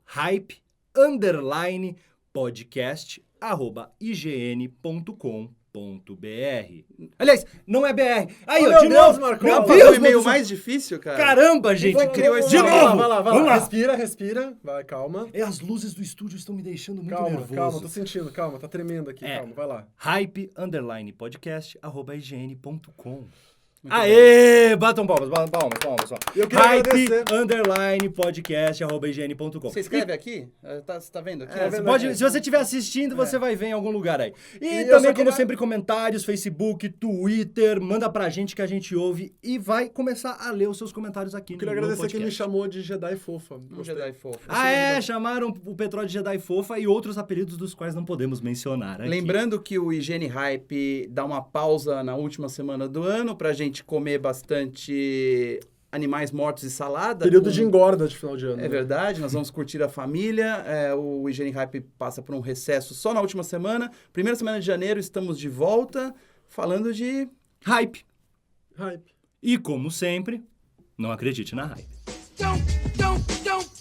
hype_podcast@ign.com.br. Aliás, não é BR. Aí, Oh, ó, meu de Deus, novo. Marcão. Meu Qual Deus, foi o e-mail Deus. mais difícil, cara? Caramba, gente. Quem criou esse De e-mail? novo. Vai lá. Vamos lá. Respira. Vai, calma. As luzes do estúdio estão me deixando muito Calma, nervoso. calma, tô sentindo, calma, tá tremendo aqui, É. calma, vai lá. hype_podcast@ign.com. Aê! Batam palmas. Ó. Eu queria agradecer. hype_podcast@ign.com. Você escreve aqui? Você tá vendo aqui? É, você vendo pode, aqui. se você estiver assistindo, você vai ver em algum lugar aí. E E eu também, só como queria- sempre, comentários, Facebook, Twitter, manda pra gente que a gente ouve e vai começar a ler os seus comentários aqui Eu queria no agradecer podcast. quem me chamou de Jedi fofa. Um Gostei. Jedi fofo. Chamaram o Petró de Jedi Fofa e outros apelidos dos quais não podemos mencionar aqui. Lembrando que o IGN Hype dá uma pausa na última semana do ano pra gente comer bastante animais mortos e salada. Período de engorda de final de ano. É né? verdade, nós vamos curtir a família. O IGN Hype passa por um recesso só na última semana. Primeira semana de janeiro, estamos de volta falando de... Hype. Hype. E como sempre, não acredite na hype. Don't